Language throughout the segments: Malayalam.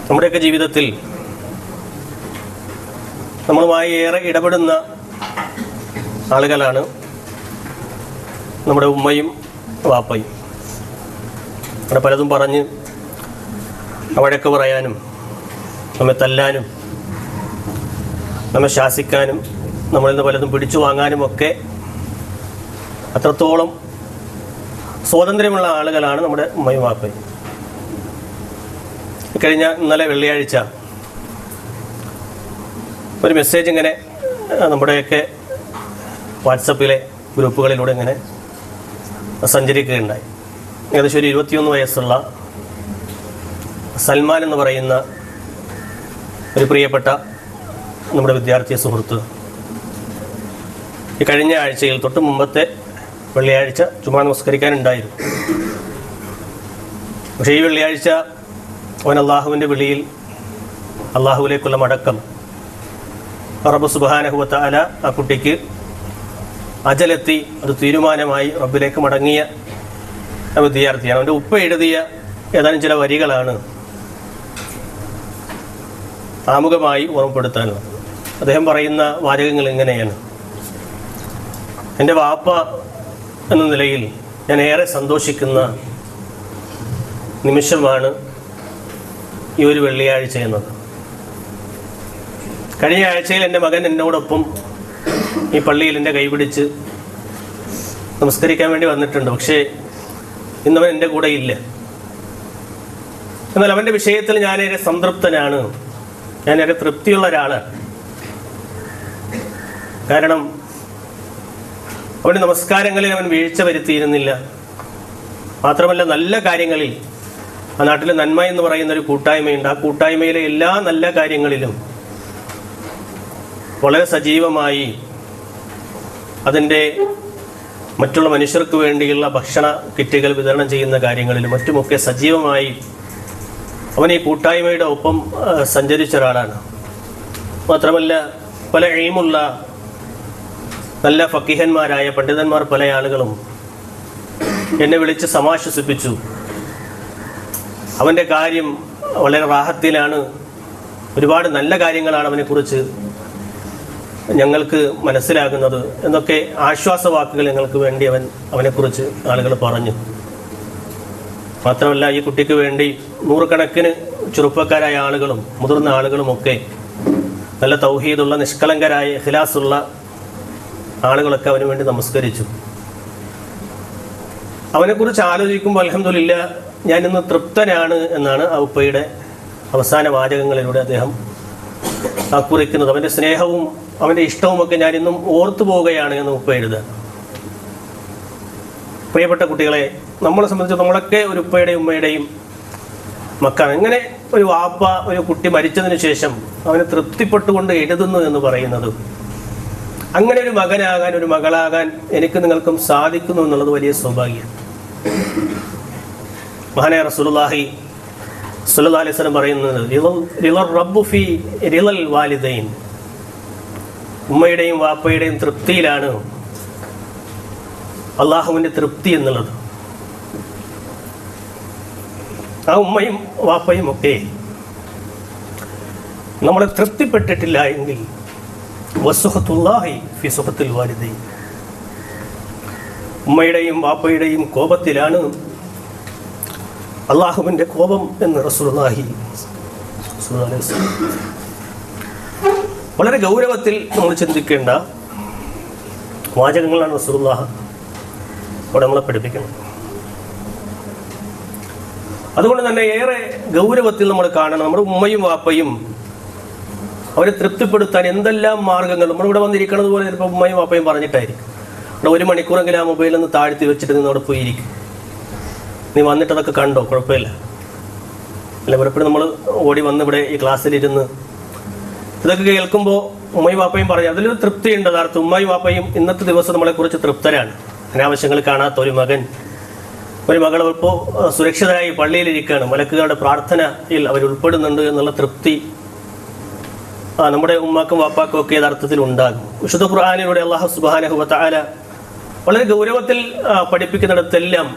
നമ്മുടെയൊക്കെ ജീവിതത്തിൽ നമ്മളുമായി ഏറെ ഇടപെടുന്ന ആളുകളാണ് നമ്മുടെ ഉമ്മയും വാപ്പയും. അവിടെ പലതും പറഞ്ഞ് വഴക്ക് പറയാനും നമ്മെ തല്ലാനും നമ്മെ ശാസിക്കാനും നമ്മളിൽ നിന്ന് പലതും പിടിച്ചു വാങ്ങാനും ഒക്കെ അത്രത്തോളം സ്വാതന്ത്ര്യമുള്ള ആളുകളാണ് നമ്മുടെ ഉമ്മയും വാപ്പയും. ഇന്നലെ വെള്ളിയാഴ്ച ഒരു മെസ്സേജ് ഇങ്ങനെ നമ്മുടെയൊക്കെ വാട്സപ്പിലെ ഗ്രൂപ്പുകളിലൂടെ ഇങ്ങനെ സഞ്ചരിക്കുകയുണ്ടായി. ഏകദേശം ഒരു 21 വയസ്സുള്ള സൽമാൻ എന്ന് പറയുന്ന ഒരു പ്രിയപ്പെട്ട നമ്മുടെ വിദ്യാർത്ഥി സുഹൃത്ത് ഈ കഴിഞ്ഞ ആഴ്ചയിൽ തൊട്ട് മുമ്പത്തെ വെള്ളിയാഴ്ച ജുമാ നമസ്കരിക്കാനുണ്ടായിരുന്നു. പക്ഷേ ഈ വെള്ളിയാഴ്ച അവൻ അള്ളാഹുവിൻ്റെ വിളിയിൽ അള്ളാഹുവിലേക്കുള്ള മടക്കം റബ്ബ് സുബ്ഹാനഹു വ തആല ആ കുട്ടിക്ക് അജലെത്തി അത് തീരുമാനമായി റബ്ബിലേക്ക് മടങ്ങിയ വിദ്യാർത്ഥിയാണ്. അവൻ്റെ ഉപ്പ എഴുതിയ ഏതാനും ചില വരികളാണ് ആമുഖമായി ഓർമ്മപ്പെടുത്താനുള്ളത്. അദ്ദേഹം പറയുന്ന വാചകങ്ങൾ ഇങ്ങനെയാണ്: എൻ്റെ വാപ്പ എന്ന നിലയിൽ ഞാൻ ഏറെ സന്തോഷിക്കുന്ന നിമിഷമാണ് ഈ ഒരു വെള്ളിയാഴ്ച എന്നത്. കഴിഞ്ഞ ആഴ്ചയിൽ എൻ്റെ മകൻ എന്നോടൊപ്പം ഈ പള്ളിയിൽ എൻ്റെ കൈപിടിച്ച് നമസ്കരിക്കാൻ വേണ്ടി വന്നിട്ടുണ്ട്. പക്ഷേ ഇന്നവൻ എൻ്റെ കൂടെ ഇല്ല. എന്നാൽ അവൻ്റെ വിഷയത്തിൽ ഞാനേറെ സംതൃപ്തനാണ്, ഞാനേറെ തൃപ്തിയുള്ള ഒരാളാണ്. കാരണം അവൻ്റെ നമസ്കാരങ്ങളിൽ അവൻ വീഴ്ച വരുത്തിയിരുന്നില്ല. മാത്രമല്ല, നല്ല കാര്യങ്ങളിൽ, ആ നാട്ടിൽ നന്മ എന്ന് പറയുന്ന ഒരു കൂട്ടായ്മയുണ്ട്. ആ കൂട്ടായ്മയിലെ എല്ലാ നല്ല കാര്യങ്ങളിലും വളരെ സജീവമായി അതിൻ്റെ മറ്റുള്ള മനുഷ്യർക്ക് വേണ്ടിയുള്ള ഭക്ഷണ കിറ്റുകൾ വിതരണം ചെയ്യുന്ന കാര്യങ്ങളിലും മറ്റുമൊക്കെ സജീവമായി അവൻ ഈ കൂട്ടായ്മയുടെ ഒപ്പം സഞ്ചരിച്ച ഒരാളാണ്. മാത്രമല്ല, പല ഇൽമുള്ള നല്ല ഫക്കീഹന്മാരായ പണ്ഡിതന്മാർ പല ആളുകളും എന്നെ വിളിച്ച് സമാശ്വസിപ്പിച്ചു. അവൻ്റെ കാര്യം വളരെ റാഹത്തിലാണ്, ഒരുപാട് നല്ല കാര്യങ്ങളാണ് അവനെക്കുറിച്ച് ഞങ്ങൾക്ക് മനസ്സിലാകുന്നത് എന്നൊക്കെ ആശ്വാസവാക്കുകൾ ഞങ്ങൾക്ക് വേണ്ടി അവനെക്കുറിച്ച് ആളുകൾ പറഞ്ഞു. മാത്രമല്ല, ഈ കുട്ടിക്ക് വേണ്ടി നൂറുകണക്കിന് ചെറുപ്പക്കാരായ ആളുകളും മുതിർന്ന ആളുകളുമൊക്കെ നല്ല തൗഹീദുള്ള നിഷ്കളങ്കരായ ഇഖ്ലാസുള്ള ആളുകളൊക്കെ അവന് വേണ്ടി നമസ്കരിച്ചു. അവനെക്കുറിച്ച് ആലോചിക്കുമ്പോൾ അൽഹംദുലില്ലാ ഞാനിന്ന് തൃപ്തനാണ് എന്നാണ് ആ ഉപ്പയുടെ അവസാന വാചകങ്ങളിലൂടെ അദ്ദേഹം കുറിക്കുന്നത്. അവൻ്റെ സ്നേഹവും അവൻ്റെ ഇഷ്ടവുമൊക്കെ ഞാനിന്നും ഓർത്തു പോവുകയാണ് എന്ന് ഉപ്പ എഴുതുക. പ്രിയപ്പെട്ട കുട്ടികളെ, നമ്മളെ സംബന്ധിച്ച് നമ്മളൊക്കെ ഒരു ഉപ്പയുടെയും ഉമ്മയുടെയും മക്കളാണ്. ഇങ്ങനെ ഒരു വാപ്പ ഒരു കുട്ടി മരിച്ചതിന് ശേഷം അവനെ തൃപ്തിപ്പെട്ടുകൊണ്ട് എഴുതുന്നു എന്ന് പറയുന്നത്, അങ്ങനെ ഒരു മകനാകാൻ ഒരു മകളാകാൻ എനിക്ക് നിങ്ങൾക്കും സാധിക്കുന്നു എന്നുള്ളത് വലിയ സൗഭാഗ്യം. മഹാനായ റസൂലുള്ളാഹി സ്വല്ലല്ലാഹു അലൈഹി വസല്ലം പറയുന്നത്, റിളർ റബ്ബു ഫീ റിളൽ വാലിദൈൻ, ഉമ്മയുടെയും വാപ്പയുടെയും തൃപ്തിയിലാണ് അള്ളാഹുവിൻ്റെ തൃപ്തി എന്നുള്ളത്. ആ ഉമ്മയും വാപ്പയും ഒക്കെ നമ്മളെ തൃപ്തിപ്പെട്ടിട്ടില്ല എങ്കിൽ വസുഖത്തുല്ലാഹി ഫി സുഖത്തിൽ വാലിദൈൻ, ഉമ്മയുടെയും വാപ്പയുടെയും കോപത്തിലാണ് അള്ളാഹുവിൻ്റെ കോപം എന്ന് റസൂലുള്ളാഹി സ്വല്ലല്ലാഹു അലൈഹി വസല്ലം വളരെ ഗൗരവത്തിൽ നമ്മൾ ചിന്തിക്കേണ്ട വാചകങ്ങളാണ് റസൂലുള്ളാഹി അവിടെ നമ്മളെ പഠിപ്പിക്കുന്നത്. അതുകൊണ്ട് തന്നെ ഏറെ ഗൗരവത്തിൽ നമ്മൾ കാണണം. നമ്മുടെ ഉമ്മയും വാപ്പയും അവരെ തൃപ്തിപ്പെടുത്താൻ എന്തെല്ലാം മാർഗങ്ങൾ. നമ്മളിവിടെ വന്നിരിക്കുന്നത് പോലെ ചിലപ്പോൾ ഉമ്മയും വാപ്പയും പറഞ്ഞിട്ടായിരിക്കും, അവിടെ 1 മണിക്കൂറെങ്കിലും ആ മൊബൈലിൽ നിന്ന് താഴ്ത്തി വെച്ചിട്ട് നിന്ന് അവിടെ പോയിരിക്കും. നീ വന്നിട്ട് അതൊക്കെ കണ്ടോ, കുഴപ്പമില്ല. അല്ല, പലപ്പോഴും നമ്മൾ ഓടി വന്ന് ഇവിടെ ഈ ക്ലാസ്സിലിരുന്ന് ഇതൊക്കെ കേൾക്കുമ്പോൾ ഉമ്മയും വാപ്പയും പറയും, അതിലൊരു തൃപ്തിയുണ്ട്. യഥാർത്ഥം ഉമ്മയും വാപ്പയും ഇന്നത്തെ ദിവസം നമ്മളെക്കുറിച്ച് തൃപ്തരാണ്. അനാവശ്യങ്ങൾ കാണാത്ത ഒരു മകൻ ഒരു മകൾ ഇപ്പോൾ സുരക്ഷിതരായി പള്ളിയിലിരിക്കുകയാണ്, മലക്കുകളുടെ പ്രാർത്ഥനയിൽ അവർ ഉൾപ്പെടുന്നുണ്ട് എന്നുള്ള തൃപ്തി നമ്മുടെ ഉമ്മാക്കും വാപ്പാക്കും ഒക്കെ യഥാർത്ഥത്തിൽ ഉണ്ടാകും. വിശുദ്ധ ഖുർആനിലൂടെ അല്ലാഹു സുബ്ഹാനഹു വ തആല വളരെ ഗൗരവത്തിൽ പഠിപ്പിക്കുന്നിടത്തെല്ലാം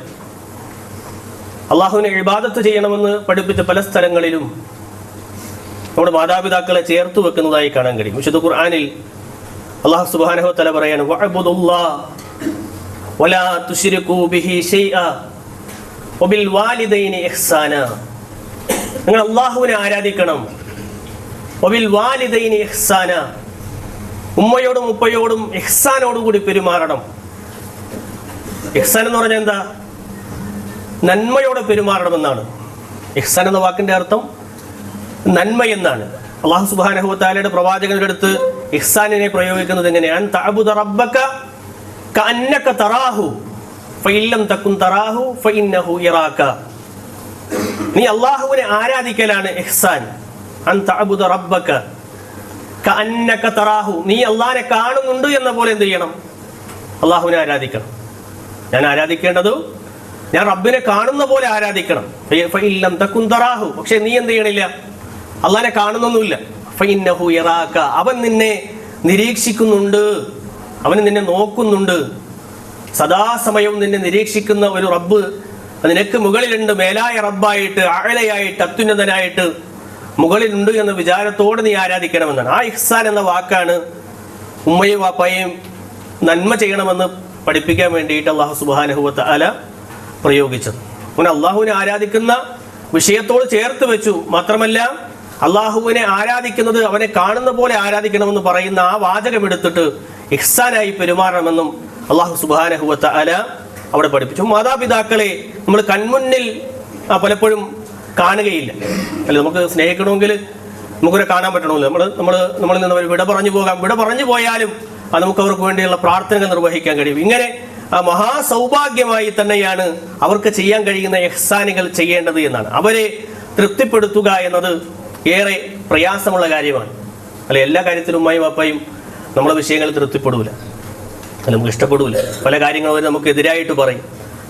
അള്ളാഹുവിനെ ഇബാദത്ത് ചെയ്യണമെന്ന് പഠിപ്പിച്ച പല സ്ഥലങ്ങളിലും നമ്മുടെ മാതാപിതാക്കളെ ചേർത്ത് വെക്കുന്നതായി കാണാൻ കഴിയും. വിശുദ്ധ ഖുർആനിൽ അല്ലാഹു സുബ്ഹാനഹു വ തആല പറയാണ്, വഅബ്ദുല്ലാഹ വലാ തുശ്രികൂ ബിഹി ശൈഅ വബിൽ വാലിദൈനി ഇഹ്സാന. നിങ്ങൾ അല്ലാഹുവിനെ ആരാധിക്കണം. വബിൽ വാലിദൈനി ഇഹ്സാന, ഉമ്മയോടും ഉപ്പയോടും ഇഹ്സാനോടുകൂടി പെരുമാറണം. ഇഹ്സാൻ എന്ന് പറഞ്ഞാൽ എന്താ? നന്മയോടെ പെരുമാറണമെന്നാണ്. ഇഹ്സാൻ എന്ന വാക്കിന്റെ അർത്ഥം നന്മ എന്നാണ്. അല്ലാഹു സുബ്ഹാനഹു വ തആലയുടെ പ്രവാചകന്റെ അടുത്ത് ഇഹ്സാനിനെ പ്രയോഗിക്കുന്നത് എങ്ങനെയാണ്? തഅബുദ റബ്ബക കഅന്നക തറാഹു ഫഇല്ലം തകുൻ തറാഹു ഫഇന്നഹു യറാക. നീ അല്ലാഹുവിനെ ആരാധിക്കലാണ് ഇഹ്സാൻ. അൻ തഅബുദ റബ്ബക കഅന്നക തറാഹു, നീ അല്ലാഹുവിനെ കാണുന്നുണ്ട് എന്ന പോലെ എന്ത് ചെയ്യണം? അല്ലാഹുവിനെ ആരാധിക്കണം. ഞാൻ ആരാധിക്കേണ്ടത് ഞാൻ റബ്ബിനെ കാണുന്ന പോലെ ആരാധിക്കണം. ഫഇല്ലം തകുൻ തറാഹു, പക്ഷെ നീ എന്ത് ചെയ്യണില്ല? അല്ലാഹുവിനെ കാണുന്നൊന്നുമില്ല. ഫഇന്നഹു യറാക, അവൻ നിന്നെ നിരീക്ഷിക്കുന്നുണ്ട്, അവൻ നിന്നെ നോക്കുന്നുണ്ട്. സദാസമയവും നിന്നെ നിരീക്ഷിക്കുന്ന ഒരു റബ്ബ് നിനക്ക് മുകളിലുണ്ട്. മേലായ റബ്ബായിട്ട്, അഅലയായിട്ട്, അത്യുന്നതനായിട്ട് മുകളിലുണ്ട് എന്ന വിചാരത്തോടെ നീ ആരാധിക്കണമെന്നാണ്. ആ ഇഹ്സാൻ എന്ന വാക്കാണ് ഉമ്മയും വാപ്പയും നന്മ ചെയ്യണമെന്ന് പഠിപ്പിക്കാൻ വേണ്ടിയിട്ട് അല്ലാഹു സുബ്ഹാനഹു വ തആല പ്രയോഗിച്ചത്. അങ്ങനെ അള്ളാഹുവിനെ ആരാധിക്കുന്ന വിഷയത്തോട് ചേർത്ത് വെച്ചു. മാത്രമല്ല അള്ളാഹുവിനെ ആരാധിക്കുന്നത് അവനെ കാണുന്ന പോലെ ആരാധിക്കണമെന്ന് പറയുന്ന ആ വാചകം എടുത്തിട്ട് ഇഹ്സാനായി പെരുമാറണമെന്നും അല്ലാഹു സുബ്ഹാനഹു വ തആല അവിടെ പഠിപ്പിച്ചു. മാതാപിതാക്കളെ നമ്മൾ കൺമുന്നിൽ പലപ്പോഴും കാണുകയില്ല. അല്ല, നമുക്ക് സ്നേഹിക്കണമെങ്കിൽ നമുക്കൊരു കാണാൻ പറ്റണമല്ലോ. നമ്മളിൽ നിന്ന് അവർ വിട പറഞ്ഞു പോകാം. വിട പറഞ്ഞു പോയാലും നമുക്ക് അവർക്ക് വേണ്ടിയുള്ള പ്രാർത്ഥനകൾ നിർവഹിക്കാൻ കഴിയും. ഇങ്ങനെ മഹാസൗഭാഗ്യമായി തന്നെയാണ് അവർക്ക് ചെയ്യാൻ കഴിയുന്ന ഇഹ്സാനുകൾ ചെയ്യേണ്ടത് എന്നാണ്. അവരെ തൃപ്തിപ്പെടുത്തുക എന്നത് ഏറെ പ്രയാസമുള്ള കാര്യമാണ്. അല്ലെ, എല്ലാ കാര്യത്തിലും ഉമ്മയും വാപ്പയും നമ്മളെ വിഷയങ്ങൾ തൃപ്തിപ്പെടൂല, നമുക്ക് ഇഷ്ടപ്പെടൂല. പല കാര്യങ്ങളും അവർ നമുക്ക് എതിരായിട്ട് പറയും.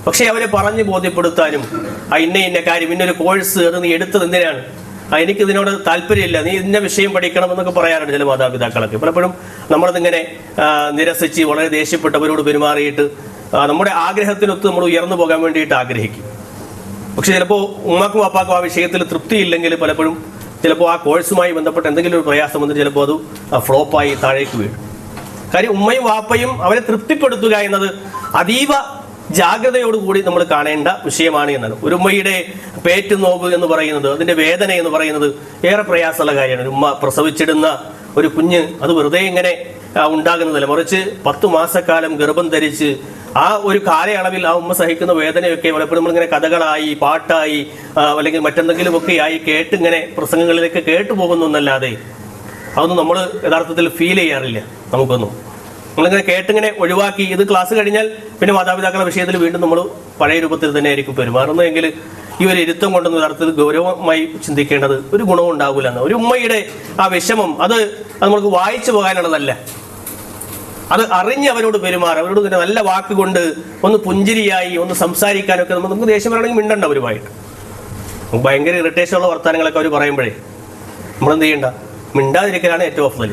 പക്ഷെ അവരെ പറഞ്ഞ് ബോധ്യപ്പെടുത്താനും ഇന്ന കാര്യം, ഇന്നൊരു കോഴ്സ് അത് നീ എടുത്തത് എന്തിനാണ്, എനിക്ക് ഇതിനോട് താല്പര്യമില്ല, നീ ഇന്ന വിഷയം പഠിക്കണം എന്നൊക്കെ പറയാറുണ്ട് ചില മാതാപിതാക്കളൊക്കെ. പലപ്പോഴും നമ്മളതിങ്ങനെ നിരസിച്ച് വളരെ ദേഷ്യപ്പെട്ടവരോട് പെരുമാറിയിട്ട് നമ്മുടെ ആഗ്രഹത്തിനൊത്ത് നമ്മൾ ഉയർന്നു പോകാൻ വേണ്ടിയിട്ട് ആഗ്രഹിക്കും. പക്ഷെ ചിലപ്പോൾ ഉമ്മാക്കും വാപ്പാക്കും ആ വിഷയത്തിൽ തൃപ്തിയില്ലെങ്കിൽ പലപ്പോഴും ചിലപ്പോൾ ആ കോഴ്സുമായി ബന്ധപ്പെട്ട് എന്തെങ്കിലും ഒരു പ്രയാസം വന്നിട്ട് ചിലപ്പോൾ അത് ഫ്ലോപ്പായി താഴേക്ക് വീഴും. കാര്യം ഉമ്മയും വാപ്പയും അവരെ തൃപ്തിപ്പെടുത്തുക എന്നത് അതീവ ജാഗ്രതയോടുകൂടി നമ്മൾ കാണേണ്ട വിഷയമാണ് എന്നാണ്. ഒരു ഉമ്മയുടെ പേറ്റ് നോവ് എന്ന് പറയുന്നത്, അതിന്റെ വേദന എന്ന് പറയുന്നത് ഏറെ പ്രയാസമുള്ള കാര്യമാണ്. ഒരു ഉമ്മ പ്രസവിച്ചിടുന്ന ഒരു കുഞ്ഞ് അത് വെറുതെ ഇങ്ങനെ ഉണ്ടാകുന്നതല്ല, മറിച്ച് 10 മാസക്കാലം ഗർഭം ധരിച്ച് ആ ഒരു കാലയളവിൽ ആ ഉമ്മ സഹിക്കുന്ന വേദനയൊക്കെ പലപ്പോഴും നമ്മളിങ്ങനെ കഥകളായി, പാട്ടായി, അല്ലെങ്കിൽ മറ്റെന്തെങ്കിലുമൊക്കെ ആയി ഇങ്ങനെ പ്രസംഗങ്ങളിലേക്ക് കേട്ടു പോകുന്നൊന്നല്ലാതെ അതൊന്നും നമ്മൾ യഥാർത്ഥത്തിൽ ഫീൽ ചെയ്യാറില്ല. നമുക്കൊന്നും നമ്മളിങ്ങനെ കേട്ടിങ്ങനെ ഒഴിവാക്കി ഇത് ക്ലാസ് കഴിഞ്ഞാൽ പിന്നെ മാതാപിതാക്കളുടെ വിഷയത്തിൽ വീണ്ടും നമ്മൾ പഴയ രൂപത്തിൽ തന്നെ ആയിരിക്കും പെരുമാറുന്നതെങ്കിൽ ഈ ഒരു ഇരുത്തം കൊണ്ടൊന്നും യഥാർത്ഥത്തിൽ ഗൗരവമായി ചിന്തിക്കേണ്ടത് ഒരു ഗുണവും ഉണ്ടാകില്ല എന്ന്. ഒരു ഉമ്മയുടെ ആ വിഷമം അത് നമുക്ക് വായിച്ചു പോകാനുള്ളതല്ല. അത് അറിഞ്ഞ് അവരോട് പെരുമാറുക, അവരോട് തന്നെ നല്ല വാക്കുകൊണ്ട് ഒന്ന് പുഞ്ചിരിയായി ഒന്ന് സംസാരിക്കാനൊക്കെ നമുക്ക് ദേഷ്യം വരണമെങ്കിൽ മിണ്ടണ്ട. അവരുമായിട്ട് നമുക്ക് ഭയങ്കര ഇറിറ്റേഷനുള്ള വർത്തമാനങ്ങളൊക്കെ അവർ പറയുമ്പോഴേ നമ്മളെന്ത് ചെയ്യണ്ട, മിണ്ടാതിരിക്കലാണ് ഏറ്റവും അഫ്ദൽ.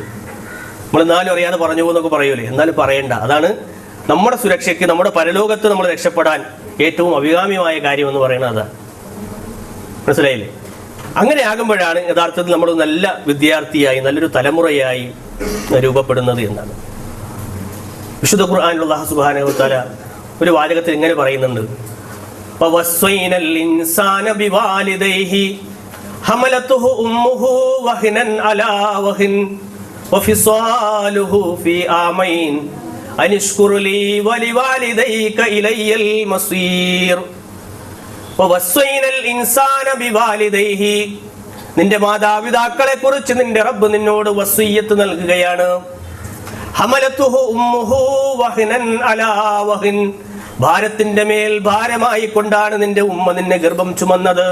നമ്മൾ എന്നാലും അറിയാതെ പറഞ്ഞു പോകുന്നൊക്കെ പറയൂലേ, എന്നാലും പറയണ്ട. അതാണ് നമ്മുടെ സുരക്ഷയ്ക്ക്, നമ്മുടെ പരലോകത്ത് നമ്മൾ രക്ഷപ്പെടാൻ ഏറ്റവും അഭികാമ്യമായ കാര്യം എന്ന് പറയുന്നത് അതാണ്. മനസ്സിലായില്ലേ? അങ്ങനെ ആകുമ്പോഴാണ് യഥാർത്ഥത്തിൽ നമ്മൾ നല്ല വിദ്യാർത്ഥിയായി നല്ലൊരു തലമുറയായി രൂപപ്പെടുന്നത് എന്നാണ്. വിശുദ്ധ ഖുർആനിൽ അല്ലാഹു സുബ്ഹാനഹു വ തആല ഒരു വാചകത്തിൽ ഇങ്ങനെ പറയുന്നുണ്ട്, വവസ്വൈനൽ ഇൻസാന ബിവാലിദൈഹി ഹമലതുഹു ഉമ്മുഹു വഹ്നൻ അലാ വഹ്ൻ വഫിസാലുഹു ഫീ ആമൈൻ അനിഷ്കുർ ലീ വലിവാലിദൈക ഇലയ്യൽ മസീർ. വവസ്വൈനൽ ഇൻസാന ബിവാലിദൈഹി, നിന്റെ മാതാപിതാക്കളെ കുറിച്ച് നിന്റെ റബ്ബ് നിന്നോട് വസിയ്യത്ത് നൽകുകയാണ്. ഹമലതുഹു ഉമ്മുഹു വഹ്നൻ അലാ വഹ്ൻ, ഭാരത്തിന്റെ മേൽ ഭാരമായി കൊണ്ടാണ് നിന്റെ ഉമ്മ നിന്നെ ഗർഭം ചുമന്നത്.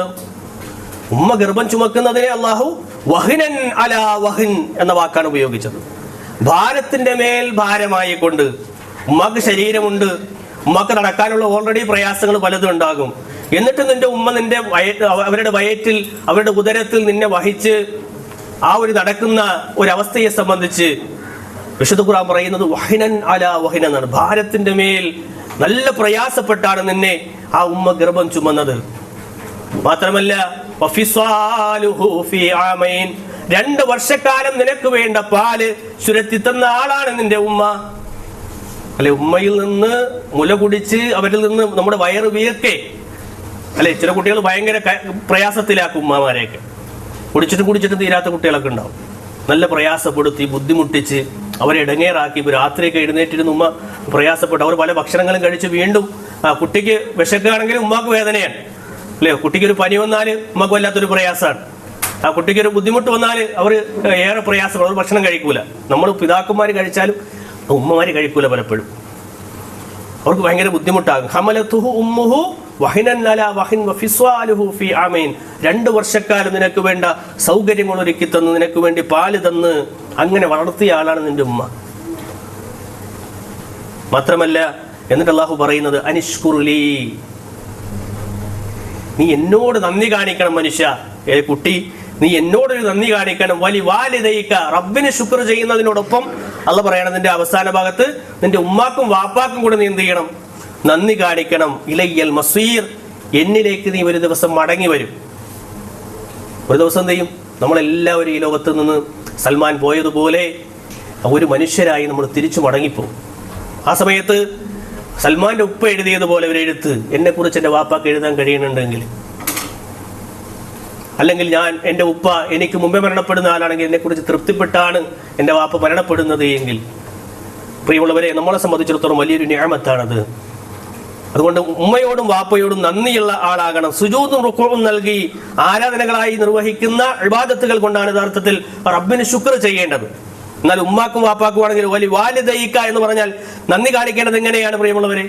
ഉമ്മ ഗർഭം ചുമക്കുന്നതിനെ അല്ലാഹു വഹ്നൻ അലാ വഹ്ൻ എന്ന വാക്കാണ് ഉപയോഗിച്ചത്. ഭാരത്തിന്റെ മേൽ ഭാരമായി കൊണ്ട്, ഉമ്മക്ക് ശരീരമുണ്ട്, ഉമ്മക്ക് നടക്കാനുള്ള ഓൾറെഡി പ്രയാസങ്ങൾ പലതും ഉണ്ടാകും. എന്നിട്ട് നിന്റെ ഉമ്മ നിന്റെ അവരുടെ വയറ്റിൽ, അവരുടെ ഉദരത്തിൽ നിന്നെ വഹിച്ച് ആ ഒരു നടക്കുന്ന ഒരവസ്ഥയെ സംബന്ധിച്ച് വിശുദ്ധ ഖുർആൻ പറയുന്നത് വഹ്നൻ അലാ വഹ്ൻ എന്നാണ്. ഭാരത്തിന്റെ മേൽ നല്ല പ്രയാസപ്പെട്ടാണ് നിന്നെ ആ ഉമ്മ ഗർഭം ചുമന്നത്. മാത്രമല്ല വഫിസാലുഹു ഫീ ആമൈൻ, 2 വർഷക്കാലം നിനക്ക് വേണ്ട പാല് ചുരത്തി തന്ന ആളാണ് നിന്റെ ഉമ്മ. അല്ലെ, ഉമ്മയിൽ നിന്ന് മുല കുടിച്ച് അവരിൽ നിന്ന് നമ്മുടെ വയറ് വീർക്കേ. അല്ലെ, ചില കുട്ടികൾ ഭയങ്കര പ്രയാസത്തിലാക്കും ഉമ്മമാരെയൊക്കെ. കുടിച്ചിട്ടും തീരാത്ത കുട്ടികളൊക്കെ ഉണ്ടാവും. നല്ല പ്രയാസപ്പെടുത്തി ബുദ്ധിമുട്ടിച്ച് അവരെ ഇടങ്ങേറാക്കി. രാത്രിയൊക്കെ എഴുന്നേറ്റിരുന്ന് ഉമ്മ പ്രയാസപ്പെട്ടു. അവർ പല ഭക്ഷണങ്ങളും കഴിച്ച് വീണ്ടും കുട്ടിക്ക് വിശക്കുകയാണെങ്കിൽ ഉമ്മാക്ക് വേദനയാണ്. അല്ലേ, കുട്ടിക്കൊരു പനി വന്നാൽ ഉമ്മക്ക് വല്ലാത്തൊരു പ്രയാസമാണ്. കുട്ടിക്കൊരു ബുദ്ധിമുട്ട് വന്നാൽ അവർ ഏറെ പ്രയാസപ്പെടും. അവർ ഭക്ഷണം കഴിക്കൂല. നമ്മൾ പിതാക്കന്മാർ കഴിച്ചാലും ഉമ്മമാര് കഴിക്കൂല. പലപ്പോഴും അവർക്ക് ഭയങ്കര ബുദ്ധിമുട്ടാകും. ഹമലതുഹു ഉമ്മുഹു വഹിനൻ അലാ വഹിൻ വഫിസ്വാലുഹു ഫീ ആമൈൻ. 2 വർഷക്കാലം നിനക്ക് വേണ്ട സൗകര്യങ്ങൾ ഒരുക്കി തന്ന്, നിനക്ക് വേണ്ടി പാല് തന്ന് അങ്ങനെ വളർത്തിയ ആളാണ് നിന്റെ ഉമ്മ. മാത്രമല്ല, എന്നിട്ട് അല്ലാഹു പറയുന്നത് അനിഷ്കുറുലി, നീ എന്നോട് നന്ദി കാണിക്കണം മനുഷ്യ. കുട്ടി, നീ എന്നോടൊരു നന്ദി കാണിക്കണം. വലി വാലിദൈക, റബ്ബിന് ശുക്ർ ചെയ്യുന്നതിനോടൊപ്പം അള്ളാഹ് പറയണം നിന്റെ അവസാന ഭാഗത്ത് നിന്റെ ഉമ്മാക്കും വാപ്പാക്കും കൂടെ നീ എന്ത് ചെയ്യണം? നന്ദി കാണിക്കണം. ഇലയ്യൽ മസീർ, എന്നിലേക്ക് നീ ഒരു ദിവസം മടങ്ങി വരും. ഒരു ദിവസം എന്ത് ചെയ്യും? നമ്മളെല്ലാവരും ഈ ലോകത്ത് നിന്ന് സൽമാൻ പോയതുപോലെ ഒരു മനുഷ്യരായി നമ്മൾ തിരിച്ചു മടങ്ങിപ്പോകും. ആ സമയത്ത് സൽമാന്റെ ഉപ്പ എഴുതിയതുപോലെ ഒരു എഴുത്ത് എന്നെക്കുറിച്ച് എൻ്റെ വാപ്പാക്ക് എഴുതാൻ കഴിയുന്നുണ്ടെങ്കിൽ, അല്ലെങ്കിൽ എൻ്റെ ഉപ്പ എനിക്ക് മുമ്പേ മരണപ്പെടുന്ന ആളാണെങ്കിൽ എന്നെക്കുറിച്ച് തൃപ്തിപ്പെട്ടാണ് എൻ്റെ വാപ്പ മരണപ്പെടുന്നത് എങ്കിൽ, പ്രിയമുള്ളവരെ, നമ്മളെ സംബന്ധിച്ചിടത്തോളം വലിയൊരു നിഅമത്താണത്. അതുകൊണ്ട് ഉമ്മയോടും വാപ്പയോടും നന്ദിയുള്ള ആളാകണം. സുജൂദും റുകൂഉം നൽകി ആരാധനകളായി നിർവഹിക്കുന്ന ഇബാദത്തുകൾ കൊണ്ടാണ് യഥാർത്ഥത്തിൽ റബ്ബിന് ശുക്ർ ചെയ്യേണ്ടത്. എന്നാൽ ഉമ്മാക്കും വാപ്പാക്കും ആണെങ്കിൽ വലി വാലിദൈക എന്ന് പറഞ്ഞാൽ നന്ദി കാണിക്കേണ്ടത് എങ്ങനെയാണ് പ്രിയമുള്ളവരെ?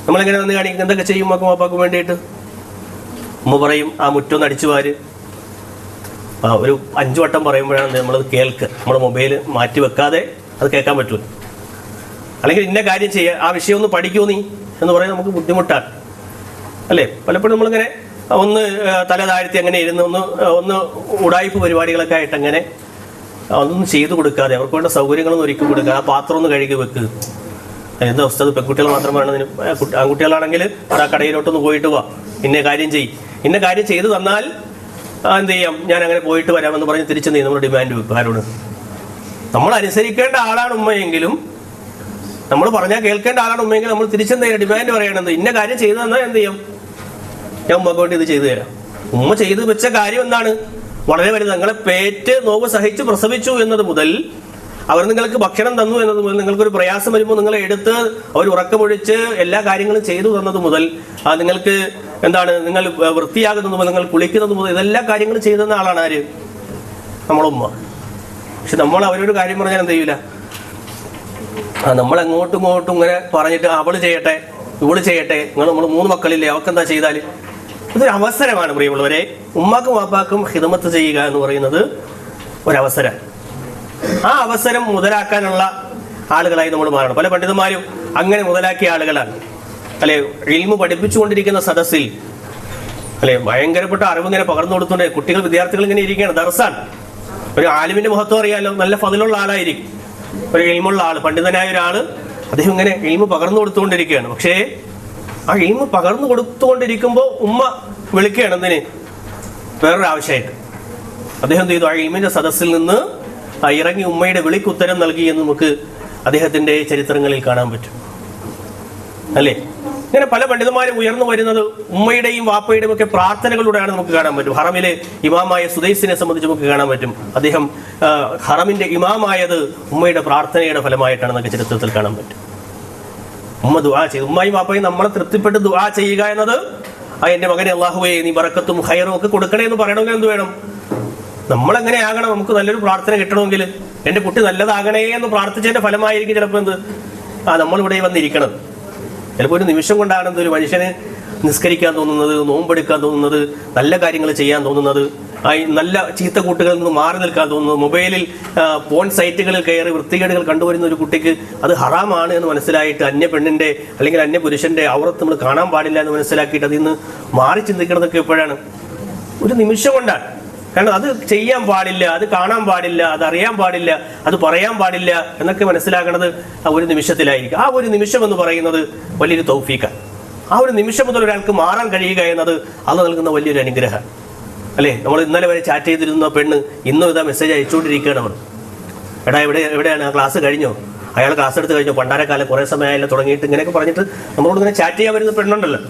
നമ്മളെങ്ങനെ നന്ദി കാണിക്കും? എന്തൊക്കെ ചെയ്യും ഉമ്മാക്കും വാപ്പാക്കും വേണ്ടിയിട്ട്? ഉമ്മ പറയും ആ മുറ്റൊന്ന് അടിച്ചു വാര്. ഒരു 5 വട്ടം പറയുമ്പോഴാണ് നമ്മളത് കേൾക്കുക. നമ്മൾ മൊബൈൽ മാറ്റി വെക്കാതെ അത് കേൾക്കാൻ പറ്റൂല. അല്ലെങ്കിൽ ഇന്ന കാര്യം ചെയ്യുക, ആ വിഷയം ഒന്ന് പഠിക്കൂ നീ എന്ന് പറയാൻ നമുക്ക് ബുദ്ധിമുട്ടാണ്. അല്ലേ, പലപ്പോഴും നമ്മളിങ്ങനെ ഒന്ന് തല താഴ്ത്തി അങ്ങനെ ഇരുന്ന് ഒന്ന് ഉടായ്പ പരിപാടികളൊക്കെ ആയിട്ട് അങ്ങനെ അതൊന്നും ചെയ്തു കൊടുക്കാതെ അവർക്ക് വേണ്ട സൗകര്യങ്ങളൊന്നും ഒരുക്കി കൊടുക്കുക. ആ പാത്രം ഒന്ന് കഴുകി വെക്ക്. എന്താ അവസ്ഥ? അത് പെൺകുട്ടികൾ മാത്രമാണ്. ആൺകുട്ടികളാണെങ്കിൽ ആ കടയിലോട്ടൊന്ന് പോയിട്ട് പോവാ, ഇന്ന കാര്യം ചെയ്തു തന്നാൽ എന്ത് ചെയ്യാം, ഞാൻ അങ്ങനെ പോയിട്ട് വരാമെന്ന് പറഞ്ഞ് തിരിച്ചെന്ത് ചെയ്യും? നമ്മൾ ഡിമാൻഡ് വെക്കും. ആരോട്? നമ്മൾ അനുസരിക്കേണ്ട ആളാണ് ഉമ്മയെങ്കിലും, നമ്മൾ പറഞ്ഞാൽ കേൾക്കേണ്ട ആളാണ് ഉമ്മയെങ്കിലും നമ്മൾ തിരിച്ചെന്ത് ചെയ്യാം? ഡിമാൻഡ് പറയണത് ഇന്ന കാര്യം ചെയ്തു തന്നാൽ എന്ത് ചെയ്യും? ഞാൻ ഉമ്മക്ക് വേണ്ടി ഇത് ചെയ്തു തരാം. ഉമ്മ ചെയ്തു വെച്ച കാര്യം എന്താണ്? വളരെ വലുത്. നിങ്ങളെ പേറ്റ് നോവ് സഹിച്ച് പ്രസവിച്ചു എന്നത് മുതൽ, അവർ നിങ്ങൾക്ക് ഭക്ഷണം തന്നു എന്നത് മുതൽ, നിങ്ങൾക്കൊരു പ്രയാസം വരുമ്പോൾ നിങ്ങളെ എടുത്ത് അവർ ഉറക്കമൊഴിച്ച് എല്ലാ കാര്യങ്ങളും ചെയ്തു തന്നത് മുതൽ, നിങ്ങൾക്ക് എന്താണ്, നിങ്ങൾ വൃത്തിയാകുന്നത് മുതൽ, നിങ്ങൾ കുളിക്കുന്നത് മുതൽ, ഇതെല്ലാ കാര്യങ്ങളും ചെയ്തു തന്ന ആളാണ് ആര്? നമ്മളുമ്മ. പക്ഷെ നമ്മൾ അവരൊരു കാര്യം പറഞ്ഞാൽ എന്ത് ചെയ്യൂല? നമ്മൾ അങ്ങോട്ടും ഇങ്ങോട്ടും ഇങ്ങനെ പറഞ്ഞിട്ട് അവള് ചെയ്യട്ടെ ഇവള് ചെയ്യട്ടെ, നമ്മൾ 3 മക്കളില്ലേ, അവക്കെന്താ ചെയ്താൽ? ഇതൊരു അവസരമാണ് പ്രിയമുള്ളവരെ. ഉമ്മാക്കും വാപ്പാക്കും ഖിദ്മത്ത് ചെയ്യുക എന്ന് പറയുന്നത് ഒരവസരം. ആ അവസരം മുതലാക്കാനുള്ള ആളുകളായി നമ്മൾ മാറണം. പല പണ്ഡിതന്മാരും അങ്ങനെ മുതലാക്കിയ ആളുകളാണ്. അല്ലെ, ഇൽമു പഠിപ്പിച്ചുകൊണ്ടിരിക്കുന്ന സദസ്സിൽ അല്ലെ ഭയങ്കരപ്പെട്ട അറിവ് ഇങ്ങനെ പകർന്നു കൊടുത്തുകൊണ്ട് കുട്ടികൾ, വിദ്യാർത്ഥികൾ ഇങ്ങനെ ഇരിക്കുകയാണ്. ദർസാൻ ഒരു ആലിമിന്റെ മഹത്വം അറിയാലോ, നല്ല ഫضലുള്ള ആളായിരിക്കും, ഒരു ഇൽമുള്ള ആള്, പണ്ഡിതനായ ഒരാള്. അദ്ദേഹം ഇങ്ങനെ ഇൽമു പകർന്നു കൊടുത്തുകൊണ്ടിരിക്കുകയാണ്. പക്ഷേ ആ ഇൽമു പകർന്നു കൊടുത്തുകൊണ്ടിരിക്കുമ്പോൾ ഉമ്മ വിളിക്കുകയാണ് എന്തിന്? വേറൊരു ആവശ്യമായിട്ട്. അദ്ദേഹം എന്ത് ചെയ്തു? ആ ഇൽമിന്റെ സദസ്സിൽ നിന്ന് ഇറങ്ങി ഉമ്മയുടെ വിളിക്ക് ഉത്തരം നൽകി എന്ന് നമുക്ക് അദ്ദേഹത്തിന്റെ ചരിത്രങ്ങളിൽ കാണാൻ പറ്റും. അല്ലേ, ഇങ്ങനെ പല പണ്ഡിതന്മാരും ഉയർന്നു വരുന്നത് ഉമ്മയുടെയും വാപ്പയുടെയും ഒക്കെ പ്രാർത്ഥനകളിലൂടെയാണ് നമുക്ക് കാണാൻ പറ്റും. ഹറമിലെ ഇമാമായ സുദൈസിനെ സംബന്ധിച്ച് നമുക്ക് കാണാൻ പറ്റും. അദ്ദേഹം ഹറമിന്റെ ഇമാമായത് ഉമ്മയുടെ പ്രാർത്ഥനയുടെ ഫലമായിട്ടാണ് നമുക്ക് ചരിത്രത്തിൽ കാണാൻ പറ്റും. ഉമ്മ ദുആ ചെയ്തു. ഉമ്മയും വാപ്പയും നമ്മളെ തൃപ്തിപ്പെട്ട് ദുആ ചെയ്യുക എന്നത്, എന്റെ മകനെ അല്ലാഹുവേ നീ ബറക്കത്തും ഖൈറും ഒക്കെ കൊടുക്കണേ എന്ന് പറയണമെങ്കിൽ എന്ത് വേണം? നമ്മളെങ്ങനെ ആകണം? നമുക്ക് നല്ലൊരു പ്രാർത്ഥന കിട്ടണമെങ്കിൽ എന്റെ കുട്ടി നല്ലതാകണേ എന്ന് പ്രാർത്ഥിച്ചതിന്റെ ഫലമായിരിക്കും ചിലപ്പോൾ എന്ത് നമ്മളിവിടെ വന്നിരിക്കണം. ചിലപ്പോൾ ഒരു നിമിഷം കൊണ്ടാണ് ഒരു മനുഷ്യന് നിസ്കരിക്കാൻ തോന്നുന്നത്, നോമ്പെടുക്കാൻ തോന്നുന്നത്, നല്ല കാര്യങ്ങൾ ചെയ്യാൻ തോന്നുന്നത്, നല്ല ചീത്ത കൂട്ടുകളിൽ നിന്ന് മാറി നിൽക്കാൻ തോന്നുന്നത്, മൊബൈലിൽ പോൺ സൈറ്റുകളിൽ കയറി വൃത്തികേടുകൾ കണ്ടുവരുന്ന ഒരു കുട്ടിക്ക് അത് ഹറാമാണ് എന്ന് മനസ്സിലായിട്ട് അന്യ പെണ്ണിന്റെ അല്ലെങ്കിൽ അന്യ പുരുഷന്റെ ഔറത്ത് നമ്മൾ കാണാൻ പാടില്ല എന്ന് മനസ്സിലാക്കിയിട്ട് അതിൽ നിന്ന് മാറി ചിന്തിക്കുന്നതൊക്കെ എപ്പോഴാണ്? ഒരു നിമിഷം കൊണ്ടാണ്. കാരണം അത് ചെയ്യാൻ പാടില്ല, അത് കാണാൻ പാടില്ല, അത് അറിയാൻ പാടില്ല, അത് പറയാൻ പാടില്ല എന്നൊക്കെ മനസ്സിലാക്കുന്നത് ആ ഒരു നിമിഷത്തിലായിരിക്കും. ആ ഒരു നിമിഷം എന്ന് പറയുന്നത് വലിയൊരു തൗഫീഖാണ്. ആ ഒരു നിമിഷം മുതൽ ഒരാൾക്ക് മാറാൻ കഴിയുക എന്നത് അള്ളാഹ് നൽകുന്ന വലിയൊരു അനുഗ്രഹം. അല്ലേ? നമ്മൾ ഇന്നലെ വരെ ചാറ്റ് ചെയ്തിരുന്ന പെണ്ണ് ഇന്നും ഇതാ മെസ്സേജ് അയച്ചുകൊണ്ടിരിക്കുകയാണ്. അവർ എടാ എവിടെയാണ്, ആ ക്ലാസ് കഴിഞ്ഞോ, അയാൾ ക്ലാസ് എടുത്ത് കഴിഞ്ഞോ, പണ്ടാരക്കാലം കുറേ സമയമായല്ലോ തുടങ്ങിയിട്ട്, ഇങ്ങനെയൊക്കെ പറഞ്ഞിട്ട് നമ്മളോട് ഇങ്ങനെ ചാറ്റ് ചെയ്യാൻ വരുന്ന പെണ്ണുണ്ടല്ലോ.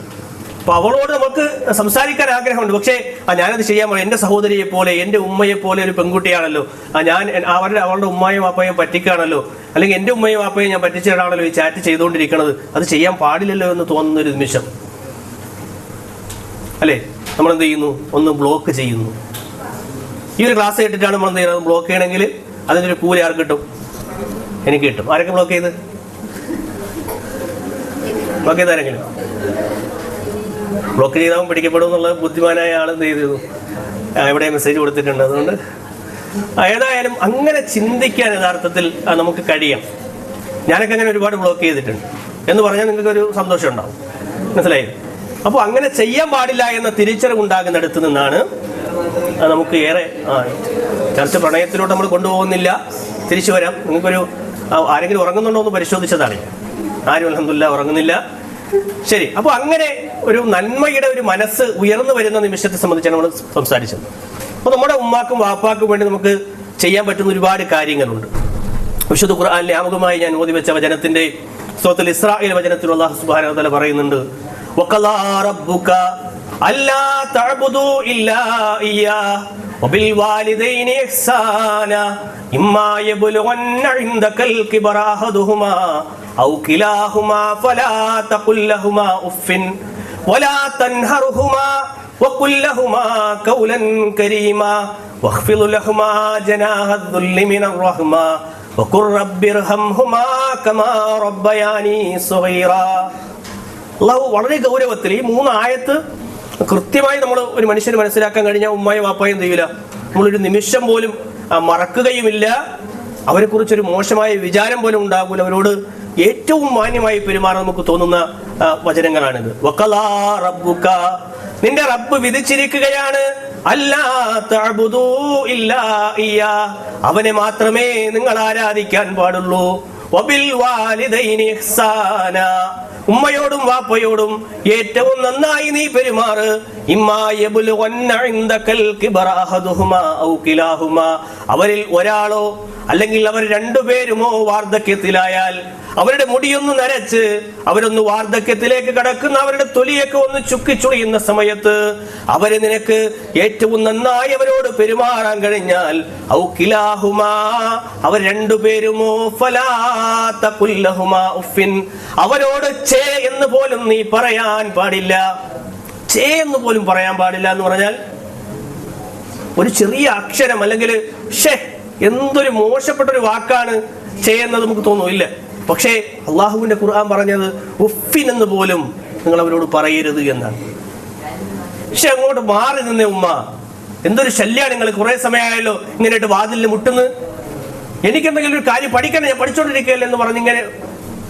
അപ്പോൾ അവളോട് നമുക്ക് സംസാരിക്കാൻ ആഗ്രഹമുണ്ട്. പക്ഷേ ഞാനത് ചെയ്യാൻ പറയും. എൻ്റെ സഹോദരിയെ പോലെ, എൻ്റെ ഉമ്മയെ പോലെ ഒരു പെൺകുട്ടിയാണല്ലോ, ഞാൻ അവളുടെ ഉമ്മയും വാപ്പയും പറ്റിക്കുകയാണല്ലോ, അല്ലെങ്കിൽ എൻ്റെ ഉമ്മയും വാപ്പയും ഞാൻ പറ്റിച്ചിട്ടാണല്ലോ ഈ ചാറ്റ് ചെയ്തുകൊണ്ടിരിക്കുന്നത്, അത് ചെയ്യാൻ പാടില്ലല്ലോ എന്ന് തോന്നുന്നൊരു നിമിഷം അല്ലേ? നമ്മളെന്ത് ചെയ്യുന്നു? ഒന്ന് ബ്ലോക്ക് ചെയ്യുന്നു. ഈ ഒരു ക്ലാസ് കേട്ടിട്ടാണ് നമ്മൾ എന്ത് ചെയ്യുന്നത്? ബ്ലോക്ക് ചെയ്യണമെങ്കിൽ അതിൻ്റെ ഒരു കൂലി ആർക്ക് കിട്ടും? എനിക്ക് കിട്ടും. ആരൊക്കെ ബ്ലോക്ക് ചെയ്ത്? ബ്ലോക്ക് ചെയ്ത് ആരെങ്കിലും? ബ്ലോക്ക് ചെയ്താൽ പിടിക്കപ്പെടും എന്നുള്ള ബുദ്ധിമാനായ ആൾ എന്ത് ചെയ്തു? എവിടെ മെസ്സേജ് കൊടുത്തിട്ടുണ്ട്. അതുകൊണ്ട് ഏതായാലും അങ്ങനെ ചിന്തിക്കാൻ യഥാർത്ഥത്തിൽ നമുക്ക് കഴിയണം. ഞാനൊക്കെ അങ്ങനെ ഒരുപാട് ബ്ലോക്ക് ചെയ്തിട്ടുണ്ട് എന്ന് പറഞ്ഞാൽ നിങ്ങൾക്കൊരു സന്തോഷം ഉണ്ടാവും. മനസ്സിലായി? അപ്പോൾ അങ്ങനെ ചെയ്യാൻ പാടില്ല എന്ന തിരിച്ചറിവുണ്ടാകുന്നിടത്ത് നിന്നാണ് നമുക്ക് ഏറെ ചർച്ച പ്രണയത്തിലോട്ട് നമ്മൾ കൊണ്ടുപോകുന്നില്ല. തിരിച്ചു വരാം. നിങ്ങൾക്കൊരു ആരെങ്കിലും ഉറങ്ങുന്നുണ്ടോ എന്ന് പരിശോധിച്ചതാണ്. ആരും അൽഹംദുലില്ലാഹ് ഉറങ്ങുന്നില്ല. ശരി. അപ്പോൾ അങ്ങനെ ഒരു നന്മയുടെ ഒരു മനസ്സ് ഉയർന്നു വരുന്ന നിമിഷത്തെ സംബന്ധിച്ചാണ് നമ്മൾ സംസാരിച്ചത്. അപ്പോൾ നമ്മുടെ ഉമ്മാക്കും വാപ്പാക്കും വേണ്ടി നമുക്ക് ചെയ്യാൻ പറ്റുന്ന ഒരുപാട് കാര്യങ്ങളുണ്ട്. വിശുദ്ധ ഖുർആനിലെ ആമുഖമായി ഞാൻ ഓതി വെച്ച വചനത്തിന്റെ സൂറത്തുൽ ഇസ്രാഈൽ വചനത്തിൽ അല്ലാഹു സുബ്ഹാനഹു വ തആല പറയുന്നുണ്ട്, വഖലാ റബ്ബുക അല്ലാ തഅബുദു ഇല്ലാ ഇയ്യാഹു വബിൽ വാലിദൈനി ഇഹ്സാനാ ഇമ്മാ യബ്ലുഗന്ന ഇൻദകൽ കിബറ അഹദുഹുമാ ഔ കിലാഹുമാ ഫലാ തഖുൽ ലഹുമാ ഉഫിൻ വലാ തൻഹർഹുമാ വഖുൽ ലഹുമാ ഖൗലൻ കരീമാ വഖ്ഫിദ് ലഹുമാ ജനാഹ അദ്ദുല്ലി മിനർ റഹ്മാ വഖുർ റബ്ബിർഹംഹുമാ കമാ റബ്ബയാനി സഗീറാ. അല്ലാഹു വളരെ ഗൗരവത്തിൽ ഈ 3 ആയത്ത് കൃത്യമായി നമ്മൾ ഒരു മനുഷ്യന് മനസ്സിലാക്കാൻ കഴിഞ്ഞാൽ ഉമ്മയും വാപ്പയും എന്ത് ചെയ്യില്ല, നമ്മളൊരു നിമിഷം പോലും മറക്കുകയുമില്ല. അവരെ കുറിച്ചൊരു മോശമായ വിചാരം പോലും ഉണ്ടാകൂല. അവരോട് ഏറ്റവും മാന്യമായി പെരുമാറാൻ നമുക്ക് തോന്നുന്ന വചനങ്ങളാണിത്. വഖലാ റബ്ബുക, നിന്റെ റബ്ബ് വിധിച്ചിരിക്കുകയാണ്, അല്ലാ തഅബുദു ഇല്ലാ ഇയ്യാ, അവനെ മാത്രമേ നിങ്ങൾ ആരാധിക്കാൻ പാടുള്ളൂ. വബിൽ വാലിദൈനി ഇഹ്സാനാ, ഉമ്മയോടും വാപ്പയോടും ഏറ്റവും നന്നായി നീ പെരുമാറ്. ഇമ്മാ യബ്ലുഗന്ന ഇൻദകൽ കിബറ അഹദുഹുമാ ഔ കിലാഹുമാ, അവരിൽ ഒരാളോ അല്ലെങ്കിൽ അവർ രണ്ടുപേരുമോ വാർദ്ധക്യത്തിലായാൽ, അവരുടെ മുടിയൊന്ന് നരച്ച് അവരൊന്ന് വാർദ്ധക്യത്തിലേക്ക് കടക്കുന്ന, അവരുടെ തൊലിയൊക്കെ ഒന്ന് ചുക്കിച്ചുളിയുന്ന സമയത്ത് അവരെ നിനക്ക് ഏറ്റവും നന്നായി അവരോട് പെരുമാറാൻ കഴിഞ്ഞാൽ, ഔ കിലാഹുമാ, അവർ രണ്ടുപേരുമോ, ഫലാ തഖുൽ ലഹുമാ ഉഫിൻ, അവരോട് ചേ എന്ന് പോലും നീ പറയാൻ പാടില്ല. ചേ എന്ന് പോലും പറയാൻ പാടില്ല എന്ന് പറഞ്ഞാൽ ഒരു ചെറിയ അക്ഷരം, അല്ലെങ്കിൽ ഷേ, എന്തൊരു മോശപ്പെട്ടൊരു വാക്കാണ് ചെയ്യുന്നത് നമുക്ക് തോന്നുന്നില്ല. പക്ഷേ അള്ളാഹുവിന്റെ ഖുർആൻ പറഞ്ഞത് ഉഫിൻ എന്ന് പോലും നിങ്ങൾ അവരോട് പറയരുത് എന്നാണ്. പക്ഷെ അങ്ങോട്ട് മാറി നിന്നേ ഉമ്മ, എന്തൊരു ശല്യാണ് നിങ്ങൾ, കുറെ സമയമായല്ലോ ഇങ്ങനെയായിട്ട് വാതിലിൽ മുട്ടുന്നു, എനിക്കെന്തെങ്കിലും ഒരു കാര്യം പഠിക്കണം, ഞാൻ പഠിച്ചോണ്ടിരിക്കുകയല്ലേ എന്ന് പറഞ്ഞിങ്ങനെ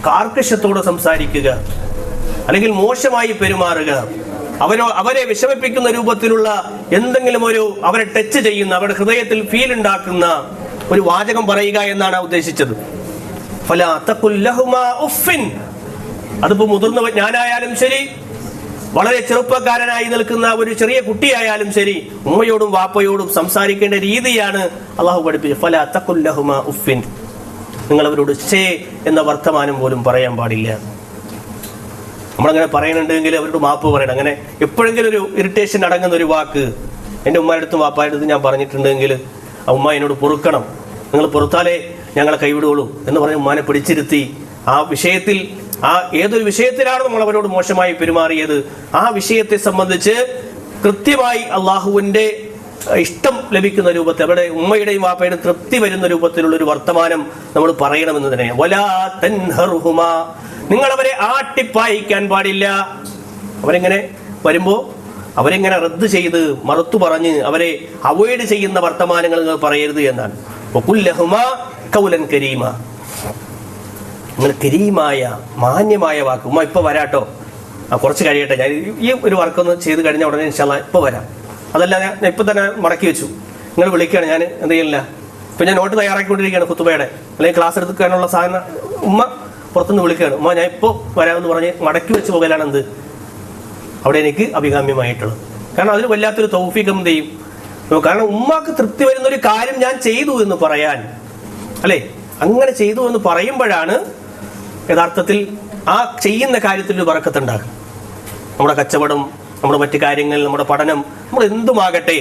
കാർക്കശ്യത്തോടെ സംസാരിക്കുക, അല്ലെങ്കിൽ മോശമായി പെരുമാറുക, അവരെ വിഷമിപ്പിക്കുന്ന രൂപത്തിലുള്ള എന്തെങ്കിലും ഒരു അവരെ ടച്ച് ചെയ്യുന്ന, അവരുടെ ഹൃദയത്തിൽ ഫീൽ ഉണ്ടാക്കുന്ന ഒരു വാചകം പറയുക എന്നാണ് ഉദ്ദേശിച്ചത്. ഫലാ തഖുൽ ലഹുമാ ഉഫിൻ, അതിപ്പോ മുതിർന്ന ഞാനായാലും ശരി, വളരെ ചെറുപ്പക്കാരനായി നിൽക്കുന്ന ഒരു ചെറിയ കുട്ടിയായാലും ശരി, ഉമ്മയോടും വാപ്പയോടും സംസാരിക്കേണ്ട രീതിയാണ് അള്ളാഹു പഠിപ്പിച്ചത്. ഫലാ തഖുൽ ലഹുമാ ഉഫിൻ, നിങ്ങൾ അവരോട് ഛേ എന്ന വർത്തമാനം പോലും പറയാൻ പാടില്ല. നമ്മളങ്ങനെ പറയുന്നുണ്ടെങ്കിൽ അവരോട് മാപ്പ് പറയണം. അങ്ങനെ എപ്പോഴെങ്കിലും ഒരു ഇറിറ്റേഷൻ അടങ്ങുന്ന ഒരു വാക്ക് എൻ്റെ ഉമ്മയുടെ അടുത്തും വാപ്പായുടെ അടുത്തും ഞാൻ പറഞ്ഞിട്ടുണ്ടെങ്കിൽ ആ ഉമ്മ എന്നോട് പൊറുക്കണം, നിങ്ങൾ പൊറുത്താലേ ഞങ്ങളെ കൈവിടുകയുള്ളൂ എന്ന് പറഞ്ഞ് ഉമ്മാനെ പിടിച്ചിരുത്തി ആ വിഷയത്തിൽ, ആ ഏതൊരു വിഷയത്തിലാണ് നമ്മൾ അവരോട് മോശമായി പെരുമാറിയത്, ആ വിഷയത്തെ സംബന്ധിച്ച് കൃത്യമായി അള്ളാഹുവിന്റെ ഇഷ്ടം ലഭിക്കുന്ന രൂപത്തിൽ, അവരുടെ ഉമ്മയുടെയും വാപ്പയുടെയും തൃപ്തി വരുന്ന രൂപത്തിലുള്ള ഒരു വർത്തമാനം നമ്മൾ പറയണമെന്ന് തന്നെ. വലാ തൻഹർഹുമാ, നിങ്ങൾ അവരെ ആട്ടിപ്പായിക്കാൻ പാടില്ല. അവരെങ്ങനെ വരുമ്പോ അവരെങ്ങനെ റദ്ദ് ചെയ്ത് മറുത്തു പറഞ്ഞ് അവരെ അവോയ്ഡ് ചെയ്യുന്ന വർത്തമാനങ്ങൾ നിങ്ങൾ പറയരുത് എന്നാണ്. വഖുൽ ലഹുമാ ഖൗലൻ കരീമ, നിങ്ങൾ കരീമായ മാന്യമായ വാക്ക്, ഉമ്മ ഇപ്പൊ വരാട്ടോ, കുറച്ച് കഴിയട്ടെ, ഞാൻ ഈ ഒരു വർക്കൊന്ന് ചെയ്ത് കഴിഞ്ഞ ഉടനെ ഇൻഷാ അല്ലാഹ് ഇപ്പൊ വരാം, അതല്ല ഞാൻ ഇപ്പൊ തന്നെ മടക്കി വെച്ചു, നിങ്ങൾ വിളിക്കുകയാണ്, ഞാൻ എന്ത് ചെയ്യില്ല, ഇപ്പൊ ഞാൻ നോട്ട് തയ്യാറാക്കിക്കൊണ്ടിരിക്കുകയാണ് ഖുതുബയുടെ, അല്ലെങ്കിൽ ക്ലാസ് എടുക്കാനുള്ള സാധനം ഉമ്മ പുറത്തുനിന്ന് വിളിക്കുകയാണ്, ഉമ്മ ഞാൻ ഇപ്പോൾ വരാമെന്ന് പറഞ്ഞ് മടക്കി വെച്ച് പോകലാണ് എന്ത് അവിടെ എനിക്ക് അഭികാമ്യമായിട്ടുള്ളത്. കാരണം അതിൽ വല്ലാത്തൊരു തൗഫീഖ് എന്ത് ചെയ്യും കാരണം ഉമ്മാക്ക് തൃപ്തി വരുന്ന ഒരു കാര്യം ഞാൻ ചെയ്തു എന്ന് പറയാൻ, അല്ലെ, അങ്ങനെ ചെയ്തു എന്ന് പറയുമ്പോഴാണ് യഥാർത്ഥത്തിൽ ആ ചെയ്യുന്ന കാര്യത്തിൽ ഒരു ബറക്കത്തുണ്ടാകും. നമ്മുടെ കച്ചവടം, നമ്മുടെ മറ്റു കാര്യങ്ങൾ, നമ്മുടെ പഠനം, നമ്മൾ എന്തുമാകട്ടെ,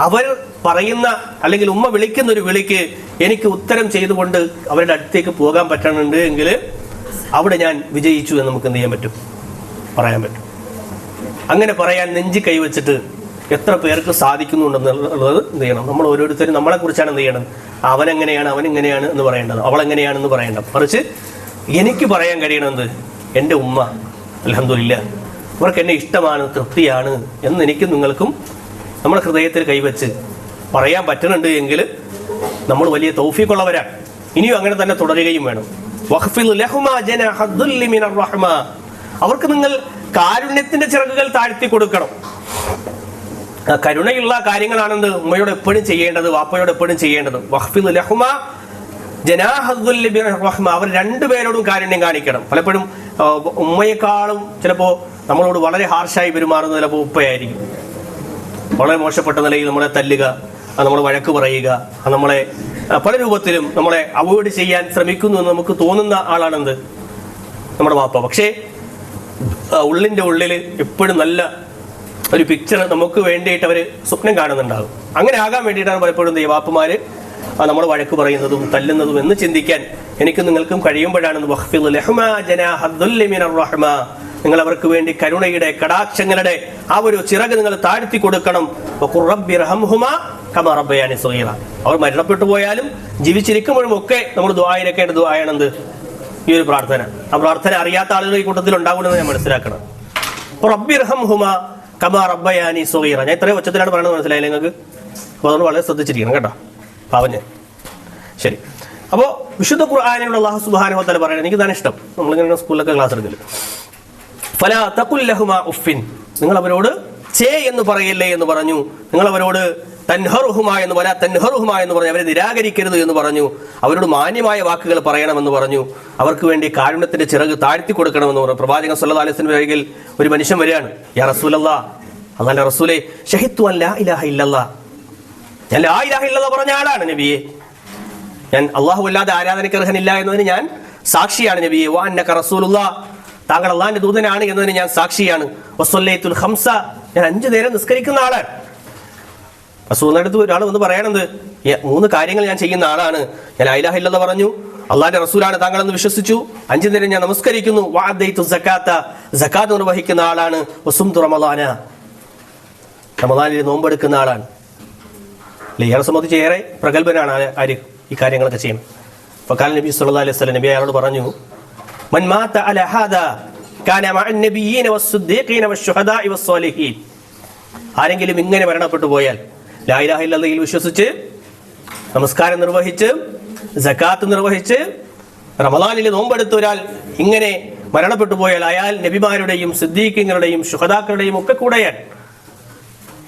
അവർ പറയുന്ന അല്ലെങ്കിൽ ഉമ്മ വിളിക്കുന്ന ഒരു വിളിക്ക് എനിക്ക് ഉത്തരം ചെയ്തുകൊണ്ട് അവരുടെ അടുത്തേക്ക് പോകാൻ പറ്റുന്നുണ്ട് എങ്കിൽ അവിടെ ഞാൻ വിജയിച്ചു എന്ന് നമുക്ക് എന്ത് ചെയ്യാൻ പറ്റും, പറയാൻ പറ്റും. അങ്ങനെ പറയാൻ നെഞ്ചി കൈവച്ചിട്ട് എത്ര പേർക്ക് സാധിക്കുന്നുണ്ടെന്നുള്ളത് എന്ത് ചെയ്യണം, നമ്മൾ ഓരോരുത്തരും നമ്മളെ കുറിച്ചാണ് എന്ത് ചെയ്യണം, അവനെങ്ങനെയാണ് അവനിങ്ങനെയാണ് എന്ന് പറയേണ്ടത്, അവളെങ്ങനെയാണെന്ന് പറയേണ്ടത്. മറിച്ച് എനിക്ക് പറയാൻ കഴിയണമെന്ന് എൻ്റെ ഉമ്മ അൽഹംദുലില്ലാ അവർക്ക് എന്നെ ഇഷ്ടമാണ്, തൃപ്തിയാണ് എന്ന് എനിക്കും നിങ്ങൾക്കും നമ്മുടെ ഹൃദയത്തിൽ കൈവച്ച് പറയാൻ പറ്റുന്നുണ്ട് എങ്കിൽ നമ്മൾ വലിയ തൗഫീഖുള്ളവരാണ്. ഇനിയും അങ്ങനെ തന്നെ തുടരുകയും വേണം. അവർക്ക് നിങ്ങൾ കാരുണ്യത്തിന്റെ ചിറകുകൾ താഴ്ത്തി കൊടുക്കണം. കരുണയുള്ള കാര്യങ്ങളാണെന്ന് ഉമ്മയോട് എപ്പോഴും ചെയ്യേണ്ടത്, വാപ്പയോട് എപ്പോഴും ചെയ്യേണ്ടത്. വഖ്ഫിദ് ലഹുമാ ജനാഹദ്ദുൽ റഹ്മ, അവർ രണ്ടുപേരോടും കാരുണ്യം കാണിക്കണം. പലപ്പോഴും ഉമ്മയെക്കാളും ചിലപ്പോൾ നമ്മളോട് വളരെ ഹാർഷായി പെരുമാറുന്നത് ചിലപ്പോൾ ഉപ്പയായിരിക്കും. വളരെ മോശപ്പെട്ട നിലയിൽ നമ്മളെ തല്ലുക, നമ്മളെ വഴക്ക് പറയുക, നമ്മളെ പല രൂപത്തിലും നമ്മളെ അവോയ്ഡ് ചെയ്യാൻ ശ്രമിക്കുന്നു എന്ന് നമുക്ക് തോന്നുന്ന ആളാണെന്ത്, നമ്മുടെ വാപ്പ. പക്ഷേ ഉള്ളിൻ്റെ ഉള്ളിൽ എപ്പോഴും നല്ല ഒരു പിക്ചർ നമുക്ക് വേണ്ടിയിട്ട് അവർ സ്വപ്നം കാണുന്നുണ്ടാകും. അങ്ങനെ ആകാൻ വേണ്ടിയിട്ടാണ് പലപ്പോഴും വാപ്പമാര് നമ്മൾ വഴക്ക് പറയുന്നതും തല്ലുന്നതും എന്ന് ചിന്തിക്കാൻ എനിക്കും നിങ്ങൾക്കും കഴിയുമ്പോഴാണ് നിങ്ങൾ അവർക്ക് വേണ്ടി കരുണയുടെ കടാക്ഷങ്ങളുടെ ആ ഒരു ചിറക് നിങ്ങൾ താഴ്ത്തി കൊടുക്കണം. അവർ മരണപ്പെട്ടു പോയാലും ജീവിച്ചിരിക്കുമ്പോഴും ഒക്കെ നമ്മൾ ദുആയിരക്കേണ്ട ദുആയാണെന്ത്, ഈ ഒരു പ്രാർത്ഥന. ആ പ്രാർത്ഥന അറിയാത്ത ആളുകൾ ഈ കൂട്ടത്തിൽ ഉണ്ടാവുമെന്ന് ഞാൻ മനസ്സിലാക്കണം. റബ്ബിർഹംഹുമാ കമാ റബ്ബയാനി സഗീറ. ഞാൻ ഇത്രയും ഉച്ചത്തിലാണ് പറയുന്നത്, മനസ്സിലായില്ലേ നിങ്ങൾക്ക്? അപ്പോൾ അതുകൊണ്ട് വളരെ ശ്രദ്ധിച്ചിരിക്കണം കേട്ടോ, പാവഞ്ഞ്. ശരി, അപ്പോൾ വിശുദ്ധ ഖുർആനിലുള്ള അല്ലാഹു സുബ്ഹാനഹു വ തആല പറയുന്നത്, എനിക്ക് ഇതാണ് ഇഷ്ടം. നമ്മളിങ്ങനെ സ്കൂളിലൊക്കെ ക്ലാസ് എടുക്കല്, ഫലാ തഖുൽ ലഹുമാ ഉഫിൻ, നിങ്ങൾ അവരോട് ചേ എന്ന് പറയല്ലേ എന്ന് പറഞ്ഞു. നിങ്ങൾ അവരോട് തൻഹറുഹുമാ എന്ന് വലാ തൻഹറുഹുമാ എന്ന് പറഞ്ഞു, അവരെ നിരാകരിക്കരുത് എന്ന് പറഞ്ഞു. അവരോട് മാന്യമായ വാക്കുകൾ പറയണമെന്ന് പറഞ്ഞു. അവർക്ക് വേണ്ടി കാരുണ്യത്തിന്റെ ചിറക് താഴ്ത്തി കൊടുക്കണമെന്ന് പറഞ്ഞു. പ്രവാചകൻ സല്ലല്ലാഹു അലൈഹി വസല്ലം അരികിൽ ഒരു മനുഷ്യൻ വരികയാണ്. യാ റസൂലല്ലാഹ്, അല്ലാഹുവിന്റെ റസൂലേ, ഷഹിദ്തു അൻ ലാ ഇലാഹ ഇല്ലല്ലാഹ്, ഞാൻ ലാ ഇലാഹ ഇല്ലല്ലാഹ് പറഞ്ഞ ആളാണ് നബിയെ. ഞാൻ അല്ലാഹു അല്ലാതെ ആരാധനയ്ക്ക് അർഹനില്ല എന്നതിന് ഞാൻ സാക്ഷിയാണ് നബിയെ. വ അന്നക റസൂലുള്ളാഹ്, താങ്കൾ അള്ളാഹിന്റെ ദൂതനാണ് എന്നതിന് ഞാൻ സാക്ഷിയാണ്. വസ്വല്ലൈതുൽ ഖംസ, ഞാൻ 5 നേരം നിസ്കരിക്കുന്ന ആളാണ്. റസൂലിന്റെ അടുത്ത് ഒരാൾ വന്ന് പറയണത്, 3 കാര്യങ്ങൾ ഞാൻ ചെയ്യുന്ന ആളാണ്. ഞാൻ ലാ ഇലാഹ ഇല്ലല്ലാഹ് പറഞ്ഞു, അള്ളാഹിന്റെ റസൂലാണ് താങ്കളെന്ന് വിശ്വസിച്ചു, 5 നേരം ഞാൻ നമസ്കരിക്കുന്നു. വഅദൈതു സകാത്ത, സകാത്ത് നിർവഹിക്കുന്ന ആളാണ്. വസുംതു റമളാന, റമളാനിൽ നോമ്പെടുക്കുന്ന ആളാണ്. ഇയാളെ സംബന്ധിച്ച് ഏറെ പ്രഗത്ഭനാണ് ആര് ഈ കാര്യങ്ങളൊക്കെ ചെയ്യണം. ഫഖാല നബി സല്ലല്ലാഹു അലൈഹി വസല്ലം, നബി അയാളോട് പറഞ്ഞു, മൻ മാത അല ഹാദാ കാന മഅൻ നബിയ്യീന വസ്സുദ്ദീഖീന വശുഹദാഇ വസ്സാലിഹീൻ, ആരെങ്കിലും ഇങ്ങനെ മരണപ്പെട്ടു പോയാൽ, ലാ ഇലാഹ ഇല്ലല്ലാഹയിൽ വിശ്വസിച്ച്, നമസ്കാരം നിർവഹിച്ച്, സകാത്ത് നിർവഹിച്ച്, റമളാനിൽ നോമ്പെടുത്ത ഒരാൾ ഇങ്ങനെ മരണപ്പെട്ടു പോയാൽ അയാൾ നബിമാരുടെയും സിദ്ദീഖീങ്ങളുടെയും ശുഹദാക്കളുടെയും ഒക്കെ കൂടെയാണ്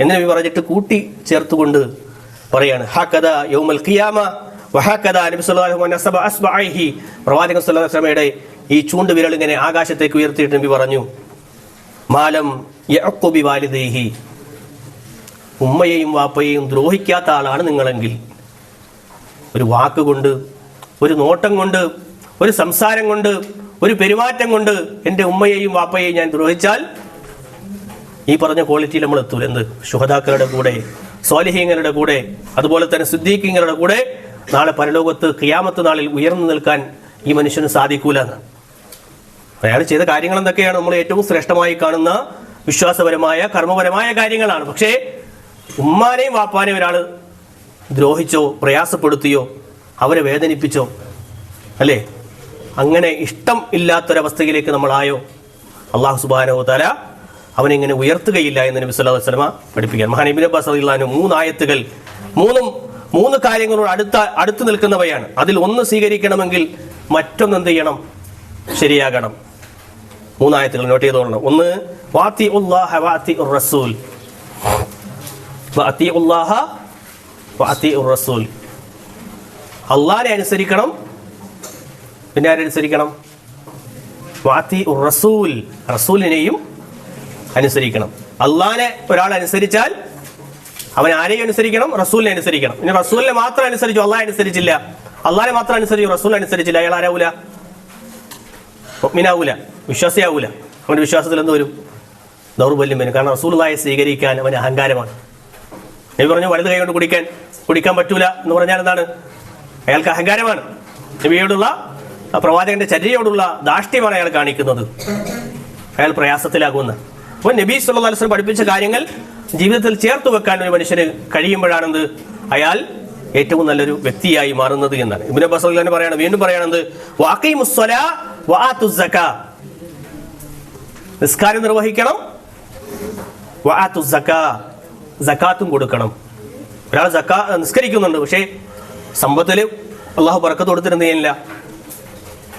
എന്ന് നബി പറഞ്ഞിട്ട് കൂട്ടി ചേർത്തുകൊണ്ട് പറയാണ്. ഹഖദ യൗമൽ ഖിയാമ വഹഖദ നബി സല്ലല്ലാഹു അലൈഹി വസല്ലം അസ്ബഅഹി, പ്രവാചകൻ സല്ലല്ലാഹു അലൈഹി വസല്ലമയുടെ ഈ ചൂണ്ടുവിരൽ ഇങ്ങനെ ആകാശത്തേക്ക് ഉയർത്തിയിട്ട് നബി പറഞ്ഞു, മാലം യഅഖു ബിവാലിദൈഹി, ഉമ്മയെയും വാപ്പയെയും ദ്രോഹിക്കാത്ത ആളാണ് നിങ്ങളെങ്കിൽ, ഒരു വാക്കുകൊണ്ട്, ഒരു നോട്ടം കൊണ്ട്, ഒരു സംസാരം കൊണ്ട്, ഒരു പെരുമാറ്റം കൊണ്ട് എൻ്റെ ഉമ്മയെയും വാപ്പയെയും ഞാൻ ദ്രോഹിച്ചാൽ ഈ പറഞ്ഞ ക്വാളിറ്റിയിൽ നമ്മൾ എത്തൂല. എന്ത്, ശുഹദാക്കളുടെ കൂടെ, സ്വാലിഹീങ്ങളുടെ കൂടെ, അതുപോലെ തന്നെ സിദ്ദീഖീങ്ങളുടെ കൂടെ നാളെ പരലോകത്ത് ഖിയാമത്ത് നാളിൽ ഉയർന്നു നിൽക്കാൻ ഈ മനുഷ്യന് സാധിക്കൂല. അയാൾ ചെയ്ത കാര്യങ്ങൾ എന്തൊക്കെയാണ്? നമ്മൾ ഏറ്റവും ശ്രേഷ്ഠമായി കാണുന്ന വിശ്വാസപരമായ കർമ്മപരമായ കാര്യങ്ങളാണ്. പക്ഷേ ഉമ്മാനെയും വാപ്പാനെയും ഒരാൾ ദ്രോഹിച്ചോ, പ്രയാസപ്പെടുത്തിയോ, അവരെ വേദനിപ്പിച്ചോ, അല്ലേ, അങ്ങനെ ഇഷ്ടം ഇല്ലാത്തൊരവസ്ഥയിലേക്ക് നമ്മളായോ, അല്ലാഹു സുബ്ഹാനഹു വ തആല അവനെങ്ങനെ ഉയർത്തുകയില്ല എന്ന് നബി സല്ലല്ലാഹു അലൈഹി വസല്ലം പഠിപ്പിക്കാൻ. മഹാൻ ഇബ്നു അബ്ബാസ് റളിയല്ലാഹു അൻഹു 3 ആയത്തുകൾ, മൂന്ന് കാര്യങ്ങളോട് അടുത്ത് നിൽക്കുന്നവയാണ്. അതിൽ ഒന്ന് സ്വീകരിക്കണമെങ്കിൽ മറ്റൊന്ന് എന്ത് ചെയ്യണം? ശരിയാകണം. 3 ആയത്തുകൾ നോട്ട് ചെയ്തോളണം. ഒന്ന്, വഅതിഉല്ലാഹ വഅതിഉർ റസൂൽ, വഅതിഉല്ലാഹ വഅതിഉർ റസൂൽ, അല്ലാഹനെ അനുസരിക്കണം. പിന്നെ ആരെ അനുസരിക്കണം? വഅതിഉർ റസൂൽ, റസൂലിനെയും അനുസരിക്കണം. അല്ലാഹനെ ഒരാൾ അനുസരിച്ചാൽ അവൻ ആരെയും അനുസരിക്കണം? റസൂലിനെ അനുസരിക്കണം. ഇനി റസൂലിനെ മാത്രം അനുസരിച്ചു, അള്ളാഹെ അനുസരിച്ചില്ല, അള്ളാഹിനെ മാത്രം അനുസരിച്ചു, റസൂലിനെ അനുസരിച്ചില്ല, അയാൾ ആരാവൂല? മുഅ്മിനാവൂല, വിശ്വാസിയാവൂല. അവന്റെ വിശ്വാസത്തിൽ എന്ത് വരും? ദൗർബല്യം വരും. കാരണം റസൂലുള്ളാഹിയെ സ്വീകരിക്കാൻ അവന് അഹങ്കാരമാണ്. നബി പറഞ്ഞു വലത് കൈ കൊണ്ട് കുടിക്കാൻ പറ്റൂല എന്ന് പറഞ്ഞാൽ എന്താണ്? അയാൾക്ക് അഹങ്കാരമാണ്. നബിയോടുള്ള പ്രവാചകന്റെ ചര്യയോടുള്ള ധാർഷ്ട്യമാണ് അയാൾ കാണിക്കുന്നത്. അയാൾ പ്രയാസത്തിലാകുന്ന. അപ്പോൾ നബി സല്ലല്ലാഹു അലൈഹി വസല്ലം പഠിപ്പിച്ച കാര്യങ്ങൾ ജീവിതത്തിൽ ചേർത്ത് വെക്കാൻ ഒരു മനുഷ്യന് കഴിയുമ്പോഴാണെന്ത് അയാൾ ഏറ്റവും നല്ലൊരു വ്യക്തിയായി മാറുന്നത് എന്നാണ്. ഇബ്നു അബ്ബാസ് റളിയല്ലാഹു അൻഹു പറയാണ്, വീണ്ടും പറയണത് വഅഖീമുസ്സലാ വആതുസ്സകാ, നിസ്കാരം നിർവഹിക്കണം, വആതുസ്സകാ, സകാത്തും കൊടുക്കണം. ഒരാൾ നിസ്കരിക്കുന്നുണ്ട്, പക്ഷേ സമ്പത്തിൽ അള്ളാഹു ബർക്കത്ത് കൊടുത്തിട്ട് എന്ത് ചെയ്യുന്നില്ല,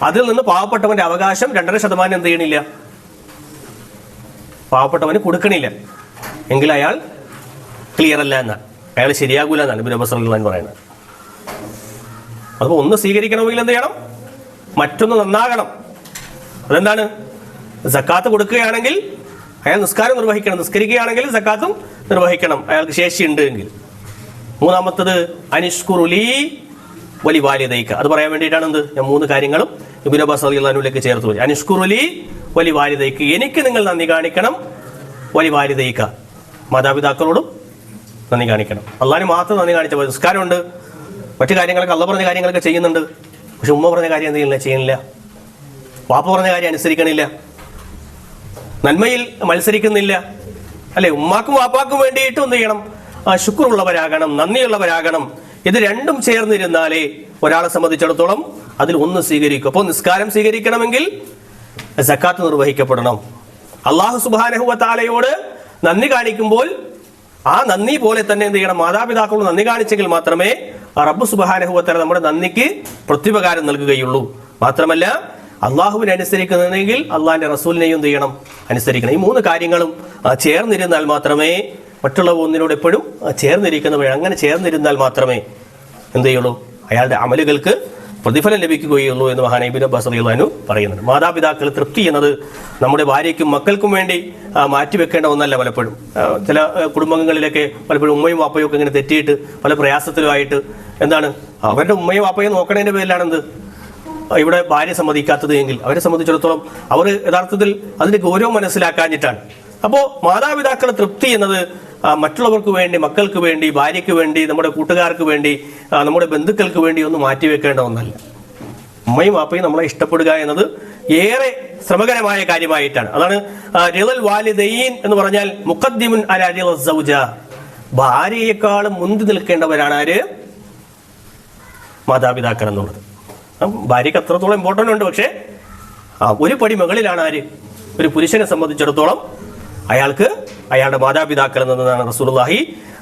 അതിൽ നിന്ന് പാവപ്പെട്ടവന്റെ അവകാശം 2.5% എന്ത് ചെയ്യണില്ല, പാവപ്പെട്ടവന് കൊടുക്കണില്ല, എങ്കിൽ അയാൾ ക്ലിയർ അല്ല എന്നാണ്, അയാൾ ശരിയാകൂല എന്നാണ് ഇബ്നു അബ്ബാസ് റളിയല്ലാഹു അൻഹു പറയുന്നത്. അപ്പോൾ ഒന്ന് സ്വീകരിക്കണമെങ്കിൽ എന്ത് ചെയ്യണം? മറ്റൊന്ന് നന്നാകണം. അതെന്താണ്? സക്കാത്ത് കൊടുക്കുകയാണെങ്കിൽ അയാൾ നിസ്കാരം നിർവഹിക്കണം, നിസ്കരിക്കുകയാണെങ്കിൽ സക്കാത്തും നിർവഹിക്കണം, അയാൾക്ക് ശേഷിയുണ്ട് എങ്കിൽ. മൂന്നാമത്തത് അനിഷ്കുറുലി വലി വാലിദൈക, അത് പറയാൻ വേണ്ടിയിട്ടാണ് എന്ത് ഞാൻ 3 കാര്യങ്ങളും ഇബ്നു അബ്ബാസ് റളിയല്ലാഹു അൻഹുവിലേക്ക് ചേർത്ത് പോയി. അനിഷ്കുറുലി വലി വാലിദൈക, എനിക്ക് നിങ്ങൾ നന്ദി കാണിക്കണം, വലി വാലിദൈക, മാതാപിതാക്കളോടും നന്ദി കാണിക്കണം. അള്ളാഹിന് മാത്രം നന്ദി കാണിച്ചാൽ മതി. നിസ്കാരമുണ്ട്, മറ്റു കാര്യങ്ങളൊക്കെ അള്ളാഹ് പറഞ്ഞ കാര്യങ്ങളൊക്കെ ചെയ്യുന്നുണ്ട്, പക്ഷെ ഉമ്മ പറഞ്ഞ കാര്യം എന്ത് ചെയ്യുന്നില്ല, വാപ്പ പറഞ്ഞ കാര്യം അനുസരിക്കണില്ല, നന്മയിൽ മത്സരിക്കുന്നില്ല, അല്ലെ? ഉമ്മാക്കും വാപ്പാക്കും വേണ്ടിയിട്ട് എന്ത് ചെയ്യണം? ശുക്റുള്ളവരാകണം, നന്ദിയുള്ളവരാകണം. ഇത് രണ്ടും ചേർന്നിരുന്നാലേ ഒരാളെ സംബന്ധിച്ചിടത്തോളം അതിൽ ഒന്ന് സ്വീകരിക്കും. അപ്പോൾ നിസ്കാരം സ്വീകരിക്കണമെങ്കിൽ സക്കാത്ത് നിർവഹിക്കപ്പെടണം. അല്ലാഹു സുബ്ഹാനഹു വ തആലയോട് നന്ദി കാണിക്കുമ്പോൾ ആ നന്ദി പോലെ തന്നെ എന്ത് ചെയ്യണം? മാതാപിതാക്കളോട് നന്ദി കാണിച്ചെങ്കിൽ മാത്രമേ റബ്ബ് സുബ്ഹാനഹു വ തആല നമ്മുടെ നന്ദിക്ക് പ്രത്യുപകാരം നൽകുകയുള്ളൂ. മാത്രമല്ല അള്ളാഹുവിനെ അനുസരിക്കുന്നതെങ്കിൽ അള്ളാഹിന്റെ റസൂലിനെയും എന്ത് ചെയ്യണം? അനുസരിക്കണം. ഈ 3 കാര്യങ്ങളും ചേർന്നിരുന്നാൽ മാത്രമേ മറ്റുള്ള ഒന്നിനോട് എപ്പോഴും ചേർന്നിരിക്കുന്നവർ അങ്ങനെ ചേർന്നിരുന്നാൽ മാത്രമേ എന്ത് ചെയ്യുള്ളൂ? അയാളുടെ അമലുകൾക്ക് പ്രതിഫലം ലഭിക്കുകയുള്ളൂ എന്ന് മഹാനായ ഇബ്നു അബ്ബാസ് റളിയല്ലാഹു അൻഹു പറയുന്നുണ്ട്. മാതാപിതാക്കൾ തൃപ്തി എന്നത് നമ്മുടെ ഭാര്യയ്ക്കും മക്കൾക്കും വേണ്ടി മാറ്റിവെക്കേണ്ട ഒന്നല്ല. പലപ്പോഴും ചില കുടുംബങ്ങളിലൊക്കെ പലപ്പോഴും ഉമ്മയും വാപ്പയും ഒക്കെ ഇങ്ങനെ തെറ്റിയിട്ട് പല പ്രയാസത്തിലുമായിട്ട് എന്താണ് അവരുടെ ഉമ്മയും വാപ്പയും നോക്കണതിന്റെ പേരിലാണെന്ത് ഇവിടെ ഭാര്യ സമ്മതിക്കാത്തത് എങ്കിൽ അവരെ സംബന്ധിച്ചിടത്തോളം അവർ യഥാർത്ഥത്തിൽ അതിന്റെ ഗൗരവം മനസ്സിലാക്കാഞ്ഞിട്ടാണ്. അപ്പോൾ മാതാപിതാക്കളുടെ തൃപ്തി എന്നത് മറ്റുള്ളവർക്ക് വേണ്ടി, മക്കൾക്ക് വേണ്ടി, ഭാര്യയ്ക്ക് വേണ്ടി, നമ്മുടെ കൂട്ടുകാർക്ക് വേണ്ടി, നമ്മുടെ ബന്ധുക്കൾക്ക് വേണ്ടി ഒന്നും മാറ്റിവെക്കേണ്ട ഒന്നല്ല. ഉമ്മയും വാപ്പയും നമ്മളെ ഇഷ്ടപ്പെടുക എന്നത് ഏറെ ശ്രമകരമായ കാര്യമായിട്ടാണ്. അതാണ് റിളൽ വാലിദൈൻ എന്ന് പറഞ്ഞാൽ മുഖദ്ദിമുൻ അലാ റിളൽ സൗജ, ഭാര്യയെക്കാളും മുന്തി നിൽക്കേണ്ടവരാണ് ആര്? മാതാപിതാക്കൾ എന്നുള്ളത്. ഭാര്യയ്ക്ക് അത്രത്തോളം ഇമ്പോർട്ടൻ്റ് ഉണ്ട്, പക്ഷേ ഒരു പടി മുകളിലാണ് ആര്? ഒരു പുരുഷനെ സംബന്ധിച്ചിടത്തോളം അയാൾക്ക് അയാളുടെ മാതാപിതാക്കൾ എന്നതാണ് റസൂലുള്ളാഹി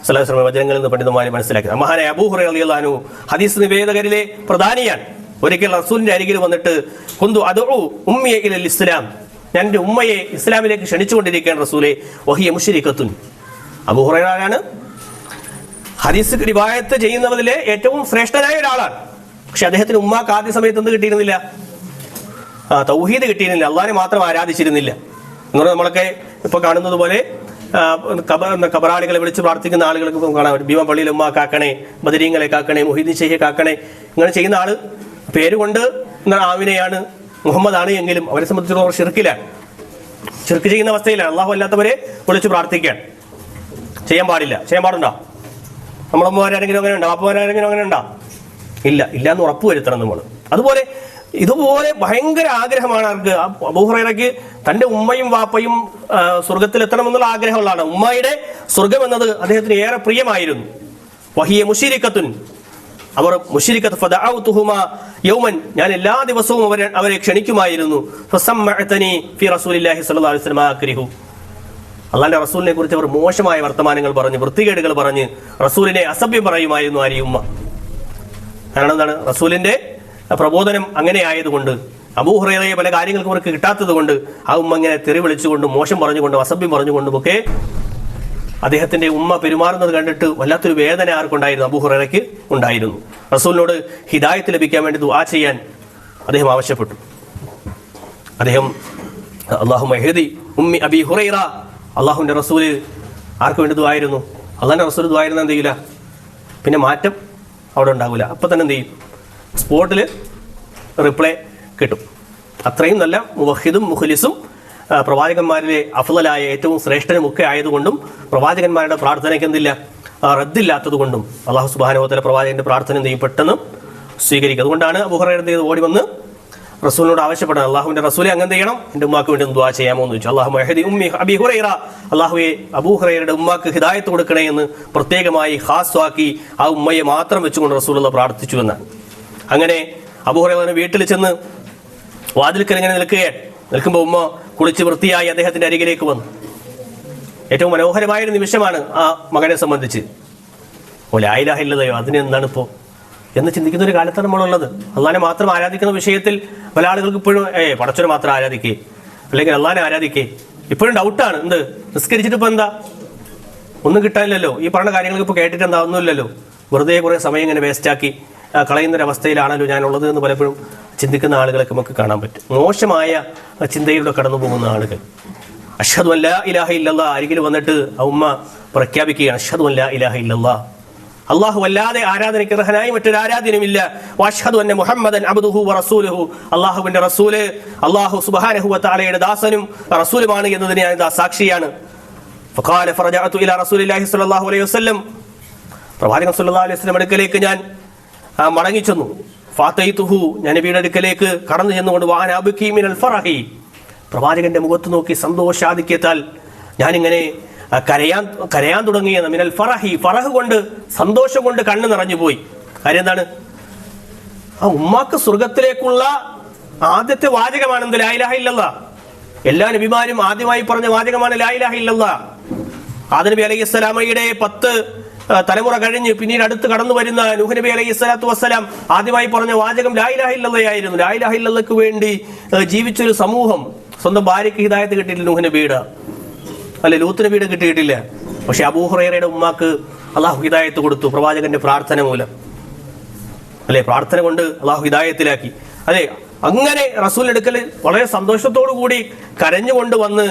സ്വല്ലല്ലാഹു അലൈഹി വസല്ലം വചനങ്ങളിൽ നിന്ന് പണ്ഡിതന്മാർ മനസ്സിലാക്കിയത്. മഹാനായ അബൂ ഹുറൈറ റളിയല്ലാഹു അൻഹു ഹദീസ് നിവേദകരിലെ പ്രധാനിയാണ്. ഒരിക്കൽ റസൂലിന്റെ അരികിൽ വന്നിട്ട് കുന്തു അദ്ഉ ഉമ്മിയ ഇലൽ ഇസ്ലാം, ഞാൻ എൻ്റെ ഉമ്മയെ ഇസ്ലാമിലേക്ക് ക്ഷണിച്ചുകൊണ്ടിരിക്കുകയാണ് റസൂലേ, വഹിയ മുശ്രികത്തുൻ. അബൂ ഹുറൈറ ആണ് ഹദീസ് റിവായത്ത് ചെയ്യുന്നവരിലെ ഏറ്റവും ശ്രേഷ്ഠനായ ഒരാളാണ്. പക്ഷെ അദ്ദേഹത്തിന് ഉമ്മാക്ക് ആദ്യ സമയത്ത് എന്ത് കിട്ടിയിരുന്നില്ല? തൗഹീദ് കിട്ടിയിരുന്നില്ല, അള്ളാഹിനെ മാത്രം ആരാധിച്ചിരുന്നില്ല. എന്ന് നമ്മളൊക്കെ ഇപ്പൊ കാണുന്നത് പോലെ കബറാളികളെ വിളിച്ച് പ്രാർത്ഥിക്കുന്ന ആളുകൾക്ക് കാണാൻ പറ്റും. ഭീമ പള്ളിയിൽ ഉമ്മ കാക്കണേ, ബദരീങ്ങളെ കാക്കണേ, മുഹീദ്ദീൻ ഷെയ്ഖെ കാക്കണേ, ഇങ്ങനെ ചെയ്യുന്ന ആള് പേരുകൊണ്ട് ആമിനെയാണ്, മുഹമ്മദാണ് എങ്കിലും അവരെ സംബന്ധിച്ചിടത്തോളം ഷിർക്കിലാണ്, ഷിർക്ക് ചെയ്യുന്ന അവസ്ഥയിലാണ്. അള്ളാഹു അല്ലാത്തവരെ വിളിച്ച് പ്രാർത്ഥിക്കാൻ ചെയ്യാൻ പാടില്ല. ചെയ്യാൻ പാടുണ്ടോ? നമ്മളമ്മമാരെങ്കിലും അങ്ങനെ ഉണ്ടോ? അപ്പമാരെങ്കിലും അങ്ങനെ ഉണ്ടോ? ഇല്ല, ഇല്ല എന്ന് ഉറപ്പുവരുത്തണം നമ്മൾ. അതുപോലെ ഇതുപോലെ ഭയങ്കര ആഗ്രഹമാണ് അവർക്ക്. അബൂ ഹുറൈറയ്ക്ക് തന്റെ ഉമ്മയും വാപ്പയും സ്വർഗത്തിൽ എത്തണമെന്നുള്ള ആഗ്രഹമുള്ളതാണ്. ഉമ്മയുടെ സ്വർഗം എന്നത് അദ്ദേഹത്തിന് ഏറെ പ്രിയമായിരുന്നു. വഹിയ മുശ്രികത്തുൻ, അവർ മുശ്രികത്ത്. ഫദഅഉതുഹുമാ യൗമൻ, ഞാൻ എല്ലാ ദിവസവും അവരെ ക്ഷണിക്കുമായിരുന്നു. ഫസമ്മഅതനി ഫി റസൂലില്ലാഹി സ്വല്ലല്ലാഹു അലൈഹി വസല്ലം അക്രിഹു, അള്ളാഹിന്റെ റസൂലിനെ കുറിച്ച് അവർ മോശമായ വർത്തമാനങ്ങൾ പറഞ്ഞ്, വൃത്തികേടുകൾ പറഞ്ഞ് റസൂലിനെ അസഭ്യം പറയുമായിരുന്നു ആര്? ഉമ്മ. കാരണം എന്താണ്? റസൂലിന്റെ പ്രബോധനം അങ്ങനെ ആയതുകൊണ്ട്, അബൂ ഹുറൈറയെ പല കാര്യങ്ങൾക്കും അവർക്ക് കിട്ടാത്തത് കൊണ്ട് ആ ഉമ്മ ഇങ്ങനെ തെറി വിളിച്ചുകൊണ്ടും മോശം പറഞ്ഞുകൊണ്ടും അസഭ്യം പറഞ്ഞുകൊണ്ടും ഒക്കെ അദ്ദേഹത്തിന്റെ ഉമ്മ പെരുമാറുന്നത് കണ്ടിട്ട് വല്ലാത്തൊരു വേദന ആർക്കുണ്ടായിരുന്നു? അബൂ ഹുറൈറയ്ക്ക് ഉണ്ടായിരുന്നു. റസൂലിനോട് ഹിദായത്ത് ലഭിക്കാൻ വേണ്ടി ദുആ ചെയ്യാൻ അദ്ദേഹം ആവശ്യപ്പെട്ടു. അദ്ദേഹം അല്ലാഹുമ്മ ഹ്ദി ഉമ്മി അബീ ഹുറൈറ, അള്ളാഹുവിന്റെ റസൂല് ആർക്ക് വേണ്ടി ദുആയിരുന്നു? അള്ളാഹിൻ്റെ റസൂൽ ദ്വായിരുന്ന എന്ത് ചെയ്യില്ല, പിന്നെ മാറ്റം അവിടെ ഉണ്ടാവില്ല. അപ്പം തന്നെ എന്ത് ചെയ്യും, സ്പോട്ടിൽ റിപ്ലൈ കിട്ടും. അത്രയും നല്ല മുവഹിദും മുഖ്ലിസും പ്രവാചകന്മാരിലെ അഫ്ളലായ ഏറ്റവും ശ്രേഷ്ഠനും ഒക്കെ ആയതുകൊണ്ടും പ്രവാചകന്മാരുടെ പ്രാർത്ഥനയ്ക്ക് എന്തില്ല, റദ്ദില്ലാത്തത് കൊണ്ടും അള്ളാഹു സുബ്ഹാനഹു വ തആല പ്രവാചകന്റെ പ്രാർത്ഥന എന്ത് ചെയ്യും, പെട്ടെന്ന് സ്വീകരിക്കും. അതുകൊണ്ടാണ് അബൂ ഹുറൈറ ഓടി വന്ന് റസൂലിനോട് ആവശ്യപ്പെടുന്നത്, അള്ളാഹുവിന്റെ റസൂലെ അങ്ങനെ ചെയ്യണം, എൻ്റെ ഉമ്മാക്ക് വേണ്ടി ഒന്ന് ദുആ ചെയ്യാമോ എന്ന് ചോദിച്ചു. അല്ലാഹുമ്മ യഹ്ദി ഉമ്മി അബീ ഹുറൈറ, അള്ളാഹുവെ അബൂ ഹുറൈറയുടെ ഉമ്മാക്ക് ഹിദായത്ത് കൊടുക്കണേ എന്ന് പ്രത്യേകമായി ഖാസ്വാക്കി ആ ഉമ്മയെ മാത്രം വെച്ചുകൊണ്ട് റസൂലുള്ള പ്രാർത്ഥിച്ചു എന്നാണ്. അങ്ങനെ അബൂ ഹുറൈറ വീട്ടിൽ ചെന്ന് വാതിൽക്കൽ ഇങ്ങനെ നിൽക്കുമ്പോൾ ഉമ്മ കുളിച്ച് വൃത്തിയായി അദ്ദേഹത്തിന്റെ അരികിലേക്ക് വന്നു. ഏറ്റവും മനോഹരമായൊരു നിമിഷമാണ് ആ മകനെ സംബന്ധിച്ച്. ലാ ഇലാഹ ഇല്ലല്ലാഹ് അതിനെന്താണ് ഇപ്പോൾ എന്ന് ചിന്തിക്കുന്ന ഒരു കാലത്താണ് നമ്മളുള്ളത്. അള്ളാഹിനെ മാത്രം ആരാധിക്കുന്ന വിഷയത്തിൽ പല ആളുകൾക്ക് ഇപ്പോഴും പടച്ചവനെ മാത്രം ആരാധിക്കേ, അല്ലെങ്കിൽ അള്ളാഹിനെ ആരാധിക്കേ, ഇപ്പോഴും ഡൗട്ടാണ്. എന്ത് നിസ്കരിച്ചിട്ട് ഇപ്പം എന്താ, ഒന്നും കിട്ടാനില്ലല്ലോ, ഈ പറഞ്ഞ കാര്യങ്ങൾക്ക് ഇപ്പോൾ കേട്ടിട്ട് എന്താ ഒന്നുമില്ലല്ലോ, വെറുതെ കുറേ സമയം ഇങ്ങനെ വേസ്റ്റാക്കി കളയുന്നൊരവസ്ഥയിലാണല്ലോ ഞാനുള്ളത് എന്ന് പലപ്പോഴും ചിന്തിക്കുന്ന ആളുകളൊക്കെ നമുക്ക് കാണാൻ പറ്റും. മോശമായ ചിന്തയിലൂടെ കടന്നു പോകുന്ന ആളുകൾ. അഷ്ഹദു അൻ ലാ ഇലാഹ ഇല്ലല്ലാഹ് അരികിൽ വന്നിട്ട് ആ ഉമ്മ പ്രഖ്യാപിക്കുകയാണ്, അഷ്ഹദു അൻ ലാ ഇലാഹ ഇല്ലല്ലാഹ്, അല്ലാഹു അല്ലാതെ ആരാധനയ്ക്ക് അർഹനായി മറ്റൊരു ആരാധനയുമില്ല, വഅഷ്ഹദു അന്ന മുഹമ്മദൻ അബ്ദുഹു വറസൂലുഹു, അല്ലാഹുവിന്റെ റസൂല് അല്ലാഹു സുബ്ഹാനഹു വ തആലയുടെ ദാസനും റസൂലുമാണ് എന്നതിന് ഞാൻ സാക്ഷിയാണ്. ഫഖാല ഫറജഅതു ഇലാ റസൂലില്ലാഹി സ്വല്ലല്ലാഹു അലൈഹി വസല്ലം, പ്രവാചകൻ സ്വല്ലല്ലാഹു അലൈഹി വസല്ലം അടുക്കലേക്ക് ഞാൻ മടങ്ങി ചെന്നു. ഫാതൈതുഹു, ഞാൻ നബിയുടെ അടുക്കലേക്ക് കടന്നു ചെന്നുകൊണ്ട് വാന അബ്കി മിനൽ ഫറഹി, പ്രവാചകന്റെ മുഖത്ത് നോക്കി സന്തോഷാധിക്യത്താൽ ഞാനിങ്ങനെ കരയാൻ തുടങ്ങിയെന്ന്. മിനൽ ഫറഹി, ഫറഹ് കൊണ്ട്, സന്തോഷം കൊണ്ട് കണ്ണ് നിറഞ്ഞു പോയി. കാര്യം എന്താണ്, ആ ഉമ്മാക്ക് സ്വർഗത്തിലേക്കുള്ള ആദ്യത്തെ വാചകമാണെന്ത്, ലാ ഇലാഹ ഇല്ലല്ലാഹ്. എല്ലാ നബിമാരും ആദ്യമായി പറഞ്ഞ വാചകമാണ് ലാ ഇലാഹ ഇല്ലല്ലാഹ്. ആദം നബി അലൈഹിസ്സലാമയുടെ 10 തലമുറ കഴിഞ്ഞ് പിന്നീട് അടുത്ത് കടന്നു വരുന്ന നൂഹ് നബി അലൈഹി സ്വലാത്തു വസ്സലാം ആദ്യമായി പറഞ്ഞ വാചകം ലാ ഇലാഹ ഇല്ലല്ലാഹ് ആയിരുന്നു. ലാ ഇലാഹ ഇല്ലല്ലാഹ്ക്ക് വേണ്ടി ജീവിച്ചൊരു സമൂഹം. സ്വന്തം ഭാര്യയ്ക്ക് ഹിദായത്ത് കിട്ടിയിട്ടില്ല, നൂഹ് നബിയുടെ അല്ലെ ലൂത്ത് നബിയുടെ കിട്ടിയിട്ടില്ല. പക്ഷെ അബൂ ഹുറൈറയുടെ ഉമ്മാക്ക് അള്ളാഹു ഹിദായത്ത് കൊടുത്തു, പ്രവാചകന്റെ പ്രാർത്ഥന മൂലം അല്ലെ, പ്രാർത്ഥന കൊണ്ട് അള്ളാഹു ഹിദായത്തിലാക്കി. അതെ, അങ്ങനെ റസൂൽ അടുക്കൽ വളരെ സന്തോഷത്തോടു കൂടി കരഞ്ഞുകൊണ്ട് വന്ന്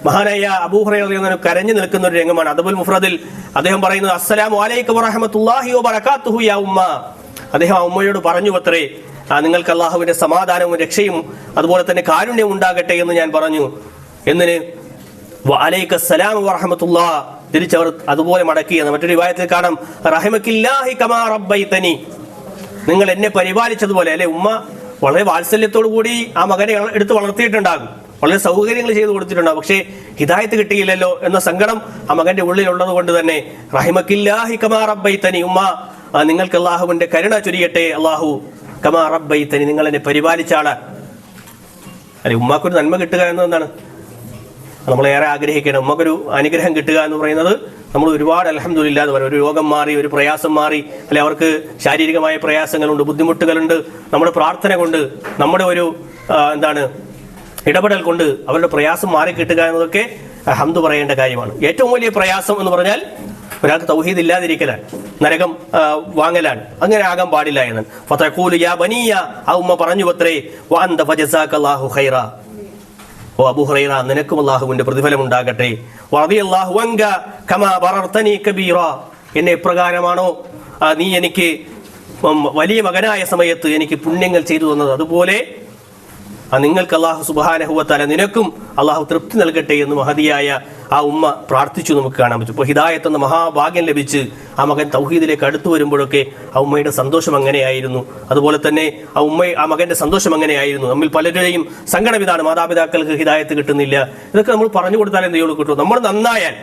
മഹാനായ അബൂ ഹുറൈറ കരഞ്ഞു നിൽക്കുന്ന ഒരു രംഗമാണ്. അദബുൽ മുഫ്രദിൽ അദ്ദേഹം പറയുന്നത്, അസ്സലാമു അലൈക്കും വറഹ്മത്തുള്ളാഹി വബറകാതുഹു യാ ഉമ്മ. അദ്ദേഹം ആ ഉമ്മയോട് പറഞ്ഞു അത്രേ, നിങ്ങൾക്ക് അള്ളാഹുവിന്റെ സമാധാനവും രക്ഷയും അതുപോലെ തന്നെ കാരുണ്യവും ഉണ്ടാകട്ടെ എന്ന് ഞാൻ പറഞ്ഞു. എന്നിന് വഅലൈക്കസ്സലാം വറഹ്മത്തുള്ളാഹ് തിരിച്ചവർ അതുപോലെ മടക്കിയെന്ന് മറ്റൊരു റിവായത്തിൽ കാണാം, റഹിമക്കില്ലാഹി കമാ റബ്ബൈതനി, നിങ്ങൾ എന്നെ പരിപാലിച്ചതുപോലെ. അല്ലെ, ഉമ്മ വളരെ വാത്സല്യത്തോടു കൂടി ആ മകനെ എടുത്ത് വളർത്തിയിട്ടുണ്ടാകും, വളരെ സൗകര്യങ്ങൾ ചെയ്തു കൊടുത്തിട്ടുണ്ടാകും. പക്ഷേ ഹിദായത്ത് കിട്ടിയില്ലല്ലോ എന്ന സങ്കടം ആ മകന്റെ ഉള്ളിലുള്ളത് കൊണ്ട് തന്നെ റഹിമക്കില്ലാഹി കമാ റബ്ബൈതനി, ഉമ്മ നിങ്ങൾക്ക് അള്ളാഹുവിന്റെ കരുണ ചൊരിയട്ടെ, അള്ളാഹു കമാ റബ്ബൈതനി, നിങ്ങൾ എന്നെ പരിപാലിച്ചാണ്. അല്ലെ, ഉമ്മാക്കൊരു നന്മ കിട്ടുക എന്നതാണ് നമ്മളേറെ ആഗ്രഹിക്കണം. ഉമ്മക്കൊരു അനുഗ്രഹം കിട്ടുക എന്ന് പറയുന്നത് നമ്മൾ ഒരുപാട് അൽഹംദുലില്ലാ എന്ന് പറയും. ഒരു രോഗം മാറി, ഒരു പ്രയാസം മാറി, അല്ലെ അവർക്ക് ശാരീരികമായ പ്രയാസങ്ങളുണ്ട്, ബുദ്ധിമുട്ടുകളുണ്ട്, നമ്മുടെ പ്രാർത്ഥന കൊണ്ട്, നമ്മുടെ ഒരു ഇടപെടൽ കൊണ്ട് അവരുടെ പ്രയാസം മാറി കിട്ടുക എന്നതൊക്കെ ഹംദ് പറയേണ്ട കാര്യമാണ്. ഏറ്റവും വലിയ പ്രയാസം എന്ന് പറഞ്ഞാൽ ഒരാൾക്ക് തൗഹീദ് ഇല്ലാതിരിക്കലാണ്, നരകം വാങ്ങലാണ്. അങ്ങനെ ആകാൻ പാടില്ല എന്ന്. ഫതഖൂലു യാ ബനിയ, ആ ഉമ്മ പറഞ്ഞു അത്രേ, വഅന്ത ഫജസാകല്ലാഹു ഖൈറ, ഓ അബൂ ഹുറൈറ നിനക്കും അല്ലാഹുവിന്റെ പ്രതിഫലം ഉണ്ടാകട്ടെ. വറദിയല്ലാഹു അൻക കമാ ബറർതനി കബീറ, എന്നെ എപ്രകാരമാണോ നീ എനിക്ക് വലിയ മകനായ സമയത്ത് എനിക്ക് പുണ്യങ്ങൾ ചെയ്തു തന്നത്, അതുപോലെ നിങ്ങൾക്ക് അല്ലാഹു സുബ്ഹാനഹു വ തആല നിനക്കും അല്ലാഹു തൃപ്തി നൽകട്ടെ എന്ന് മഹദിയായ ആ ഉമ്മ പ്രാർത്ഥിച്ചു നമുക്ക് കാണാൻ പറ്റും. ഇപ്പോൾ ഹിദായത്ത് എന്ന മഹാഭാഗ്യം ലഭിച്ച് ആ മകൻ തൗഹീദിലേക്ക് അടുത്തു വരുമ്പോഴൊക്കെ ആ ഉമ്മയുടെ സന്തോഷം അങ്ങനെയായിരുന്നു. അതുപോലെ തന്നെ ആ മകന്റെ സന്തോഷം അങ്ങനെയായിരുന്നു. നമ്മിൽ പലരുടെയും സങ്കടം ഇതാണ്, മാതാപിതാക്കൾക്ക് ഹിദായത്ത് കിട്ടുന്നില്ല. ഇതൊക്കെ നമ്മൾ പറഞ്ഞു കൊടുത്താൽ എന്ത് ചെയ്യുള്ളൂ കിട്ടും. നമ്മൾ നന്നായാൽ,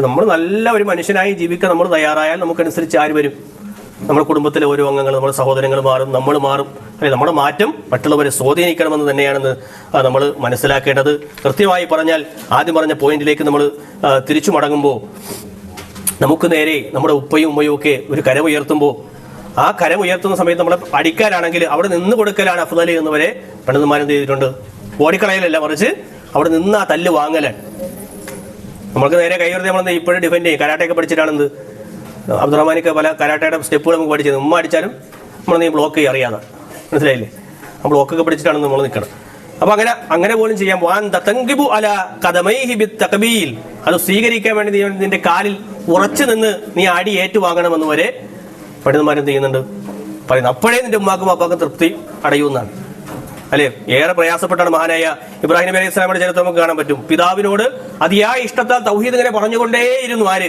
നമ്മൾ നല്ല ഒരു മനുഷ്യനായി ജീവിക്കാൻ നമ്മൾ തയ്യാറായാൽ നമുക്കനുസരിച്ച് ആര് വരും? നമ്മുടെ കുടുംബത്തിലെ ഓരോ അംഗങ്ങൾ, നമ്മുടെ സഹോദരങ്ങൾ മാറും, നമ്മൾ മാറും. അല്ലെ, നമ്മുടെ മാറ്റം മറ്റുള്ളവരെ സ്വാധീനിക്കണമെന്ന് തന്നെയാണെന്ന് നമ്മൾ മനസ്സിലാക്കേണ്ടത്. കൃത്യമായി പറഞ്ഞാൽ ആദ്യം പറഞ്ഞ പോയിന്റിലേക്ക് നമ്മൾ തിരിച്ചു മടങ്ങുമ്പോൾ, നമുക്ക് നേരെ നമ്മുടെ ഉപ്പയും ഉമ്മയും ഒക്കെ ഒരു കരമുയർത്തുമ്പോൾ, ആ കരമുയർത്തുന്ന സമയത്ത് നമ്മളെ അടിക്കാനാണെങ്കിൽ അവിടെ നിന്ന് കൊടുക്കലാണ് അഫ്ദൽ എന്ന് വരെ പണ്ഡിതന്മാരും ചെയ്തിട്ടുണ്ട്. ഓടിക്കളയലല്ല, മറിച്ച് അവിടെ നിന്ന് ആ തല്ല് വാങ്ങലാണ്. നമ്മൾക്ക് നേരെ കൈവരുത്തി നമ്മൾ ഇപ്പോഴും ഡിഫെൻഡ് ചെയ്യും. കരാട്ടയൊക്കെ പഠിച്ചിട്ടാണെന്ത് അബ്ദുറഹ്മാനിക്ക് പല കരാട്ടയുടെ സ്റ്റെപ്പുകൾ നമുക്ക് പഠിച്ചത്. ഉമ്മ അടിച്ചാലും നമ്മൾ നീ ബ്ലോക്ക് ചെയ്യുക അറിയാതെ, മനസ്സിലായില്ലേ? ആ ബ്ലോക്കൊക്കെ പിടിച്ചിട്ടാണ് നമ്മൾ നിൽക്കണം. അപ്പൊ അങ്ങനെ പോലും ചെയ്യാം. അത് സ്വീകരിക്കാൻ വേണ്ടി നിന്റെ കാലിൽ ഉറച്ചു നിന്ന് നീ അടി ഏറ്റുവാങ്ങണമെന്ന് വരെ പണ്ഡിതന്മാരെന്ത് ചെയ്യുന്നുണ്ട് പറയുന്നു. അപ്പോഴേ നിന്റെ ഉമ്മാക്കും അപ്പാക്കും തൃപ്തി അടയുമെന്നാണ് അല്ലെ. ഏറെ പ്രയാസപ്പെട്ടാണ് മഹാനായ ഇബ്രാഹിം നബി അലൈഹി സ്വലാമിന്റെ ചരിത്രം നമുക്ക് കാണാൻ പറ്റും. പിതാവിനോട് അതിയായ ഇഷ്ടത്താൽ തൗഹീദ് ഇങ്ങനെ പറഞ്ഞുകൊണ്ടേയിരുന്നു. ആര്?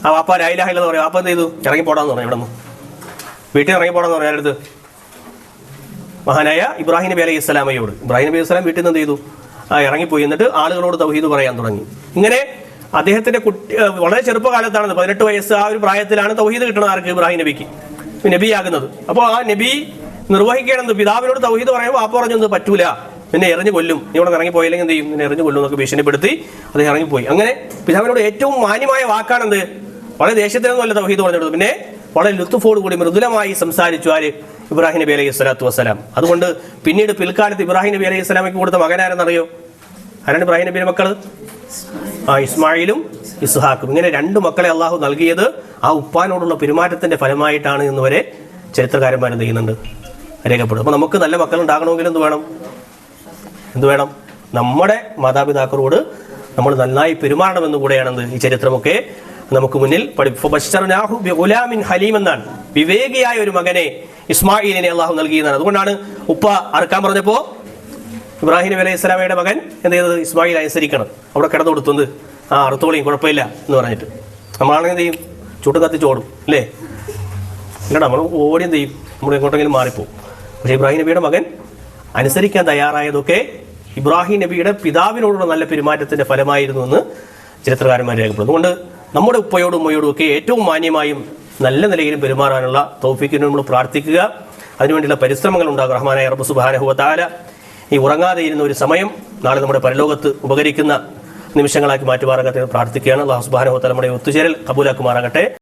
ആ വാപ്പ ലാ ഇലാഹ ഇല്ലല്ലാഹ് പറയും. വാപ്പ എന്ത് ചെയ്തു? ഇറങ്ങിപ്പോടാന്ന് പറഞ്ഞു. ഇവിടെ നിന്ന് വീട്ടിൽ ഇറങ്ങിപ്പോടാന്ന് പറഞ്ഞു. ആരടുത്ത്? മഹാനായ ഇബ്രാഹിം നബി അലൈഹി സ്വലാമയോട്. ഇബ്രാഹിം നബി അലൈഹി സ്വലാം വീട്ടിൽ നിന്ന് എന്ത് ചെയ്തു? ഇറങ്ങിപ്പോയി. എന്നിട്ട് ആളുകളോട് തൗഹീദ് പറയാൻ തുടങ്ങി. ഇങ്ങനെ അദ്ദേഹത്തിന്റെ വളരെ ചെറുപ്പകാലത്താണ്, 18 വയസ്സ് ആ ഒരു പ്രായത്തിലാണ് തൗഹീദ് കിട്ടുന്നത്. ആർക്ക്? ഇബ്രാഹിം നബിക്ക് നബിയാകുന്നത്. അപ്പോൾ ആ നബി നിർവഹിക്കണമെന്ന് പിതാവിനോട് തൗഹീദ് പറയുമ്പോൾ വാപ്പ പറഞ്ഞൊന്നും പറ്റൂല, നിന്നെ എറിഞ്ഞു കൊല്ലും, നീ ഇവിടെ ഇറങ്ങി പോയില്ലെങ്കിൽ എന്ത് ചെയ്യും, നിന്നെ എറിഞ്ഞു കൊല്ലും എന്നൊക്കെ ഭീഷണിപ്പെടുത്തി അദ്ദേഹം ഇറങ്ങിപ്പോയി. അങ്ങനെ പിതാവിനോട് ഏറ്റവും മാന്യമായ വാക്കാണെന്ത്? വളരെ ദേഷ്യത്തിനൊന്നുമല്ല തൗഹീദ് പറഞ്ഞത്, പിന്നെ വളരെ ലുത്തുഫോട് കൂടി മൃദുലമായി സംസാരിച്ചു. ആര്? ഇബ്രാഹിം നബി അലൈഹി സ്വലാത്തു വസ്സലാം. അതുകൊണ്ട് പിന്നീട് പിൽക്കാലത്ത് ഇബ്രാഹിം നബി അലൈഹി സ്വലാമയ്ക്ക് കൊടുത്ത മകനാരെന്നറിയോ? ആരാണ് ഇബ്രാഹിം നബിയുടെ മക്കള്? ഇസ്മായിലും ഇസ്ഹാഖും. ഇങ്ങനെ 2 മക്കളെ അള്ളാഹു നൽകിയത് ആ ഉപ്പാനോടുള്ള പെരുമാറ്റത്തിന്റെ ഫലമായിട്ടാണ് എന്ന് വരെ ചരിത്രകാരന്മാരെന്ത് ചെയ്യുന്നുണ്ട്, രേഖപ്പെടും. അപ്പൊ നമുക്ക് നല്ല മക്കൾ ഉണ്ടാകണമെങ്കിൽ എന്ത് വേണം? നമ്മുടെ മാതാപിതാക്കളോട് നമ്മൾ നന്നായി പെരുമാറണമെന്ന് കൂടെയാണെന്ന് ഈ ചരിത്രമൊക്കെ നമുക്ക് മുന്നിൽ പഠിപ്പിക്കും. ഹലീം എന്നാണ്, വിവേകിയായ ഒരു മകനെ ഇസ്മായിലിനെ അള്ളാഹു നൽകിയെന്നാണ്. അതുകൊണ്ടാണ് ഉപ്പ അറുക്കാൻ പറഞ്ഞപ്പോ ഇബ്രാഹിം നബി അലൈഹി സ്വലാമയുടെ മകൻ എന്ത് ചെയ്തത്? ഇസ്മായിൽ അനുസരിക്കണം, അവിടെ കിടന്നു കൊടുത്തത് അറുത്തോളിയും കുഴപ്പമില്ല എന്ന് പറഞ്ഞിട്ട്. നമ്മളാണെങ്കിൽ എന്ത് ചെയ്യും? ചൂട്ട് കത്തിച്ചോടും അല്ലേ? ഇല്ല, നമ്മൾ ഓടി എന്ത് ചെയ്യും? നമ്മൾ എങ്ങോട്ടെങ്കിലും മാറിപ്പോവും. പക്ഷെ ഇബ്രാഹിം നബിയുടെ മകൻ അനുസരിക്കാൻ തയ്യാറായതൊക്കെ ഇബ്രാഹിം നബിയുടെ പിതാവിനോടുള്ള നല്ല പെരുമാറ്റത്തിന്റെ ഫലമായിരുന്നു എന്ന് ചരിത്രകാരന്മാർ രേഖപ്പെടുന്നു. അതുകൊണ്ട് നമ്മുടെ ഉപ്പയോടും ഉമ്മയോടും ഒക്കെ ഏറ്റവും മാന്യമായും നല്ല നിലയിലും പെരുമാറാനുള്ള തൗഫീഖിന് നമ്മൾ പ്രാർത്ഥിക്കുക. അതിനുവേണ്ടിയുള്ള പരിശ്രമങ്ങൾ ഉണ്ടാകുക. റഹ്മാനായ റബ്ബ് സുബ്ഹാനഹു വ തആല ഈ ഉറങ്ങാതെ ഇരുന്ന ഒരു സമയം നാളെ നമ്മുടെ പരലോകത്ത് ഉപകരിക്കുന്ന നിമിഷങ്ങളാക്കി മാറ്റുമാറാകട്ടെ പ്രാർത്ഥിക്കുകയാണ്. അല്ലാഹു സുബ്ഹാനഹു വ തആല നമ്മുടെ ഒത്തുചേരൽ കബൂലാക്കുമാറാകട്ടെ.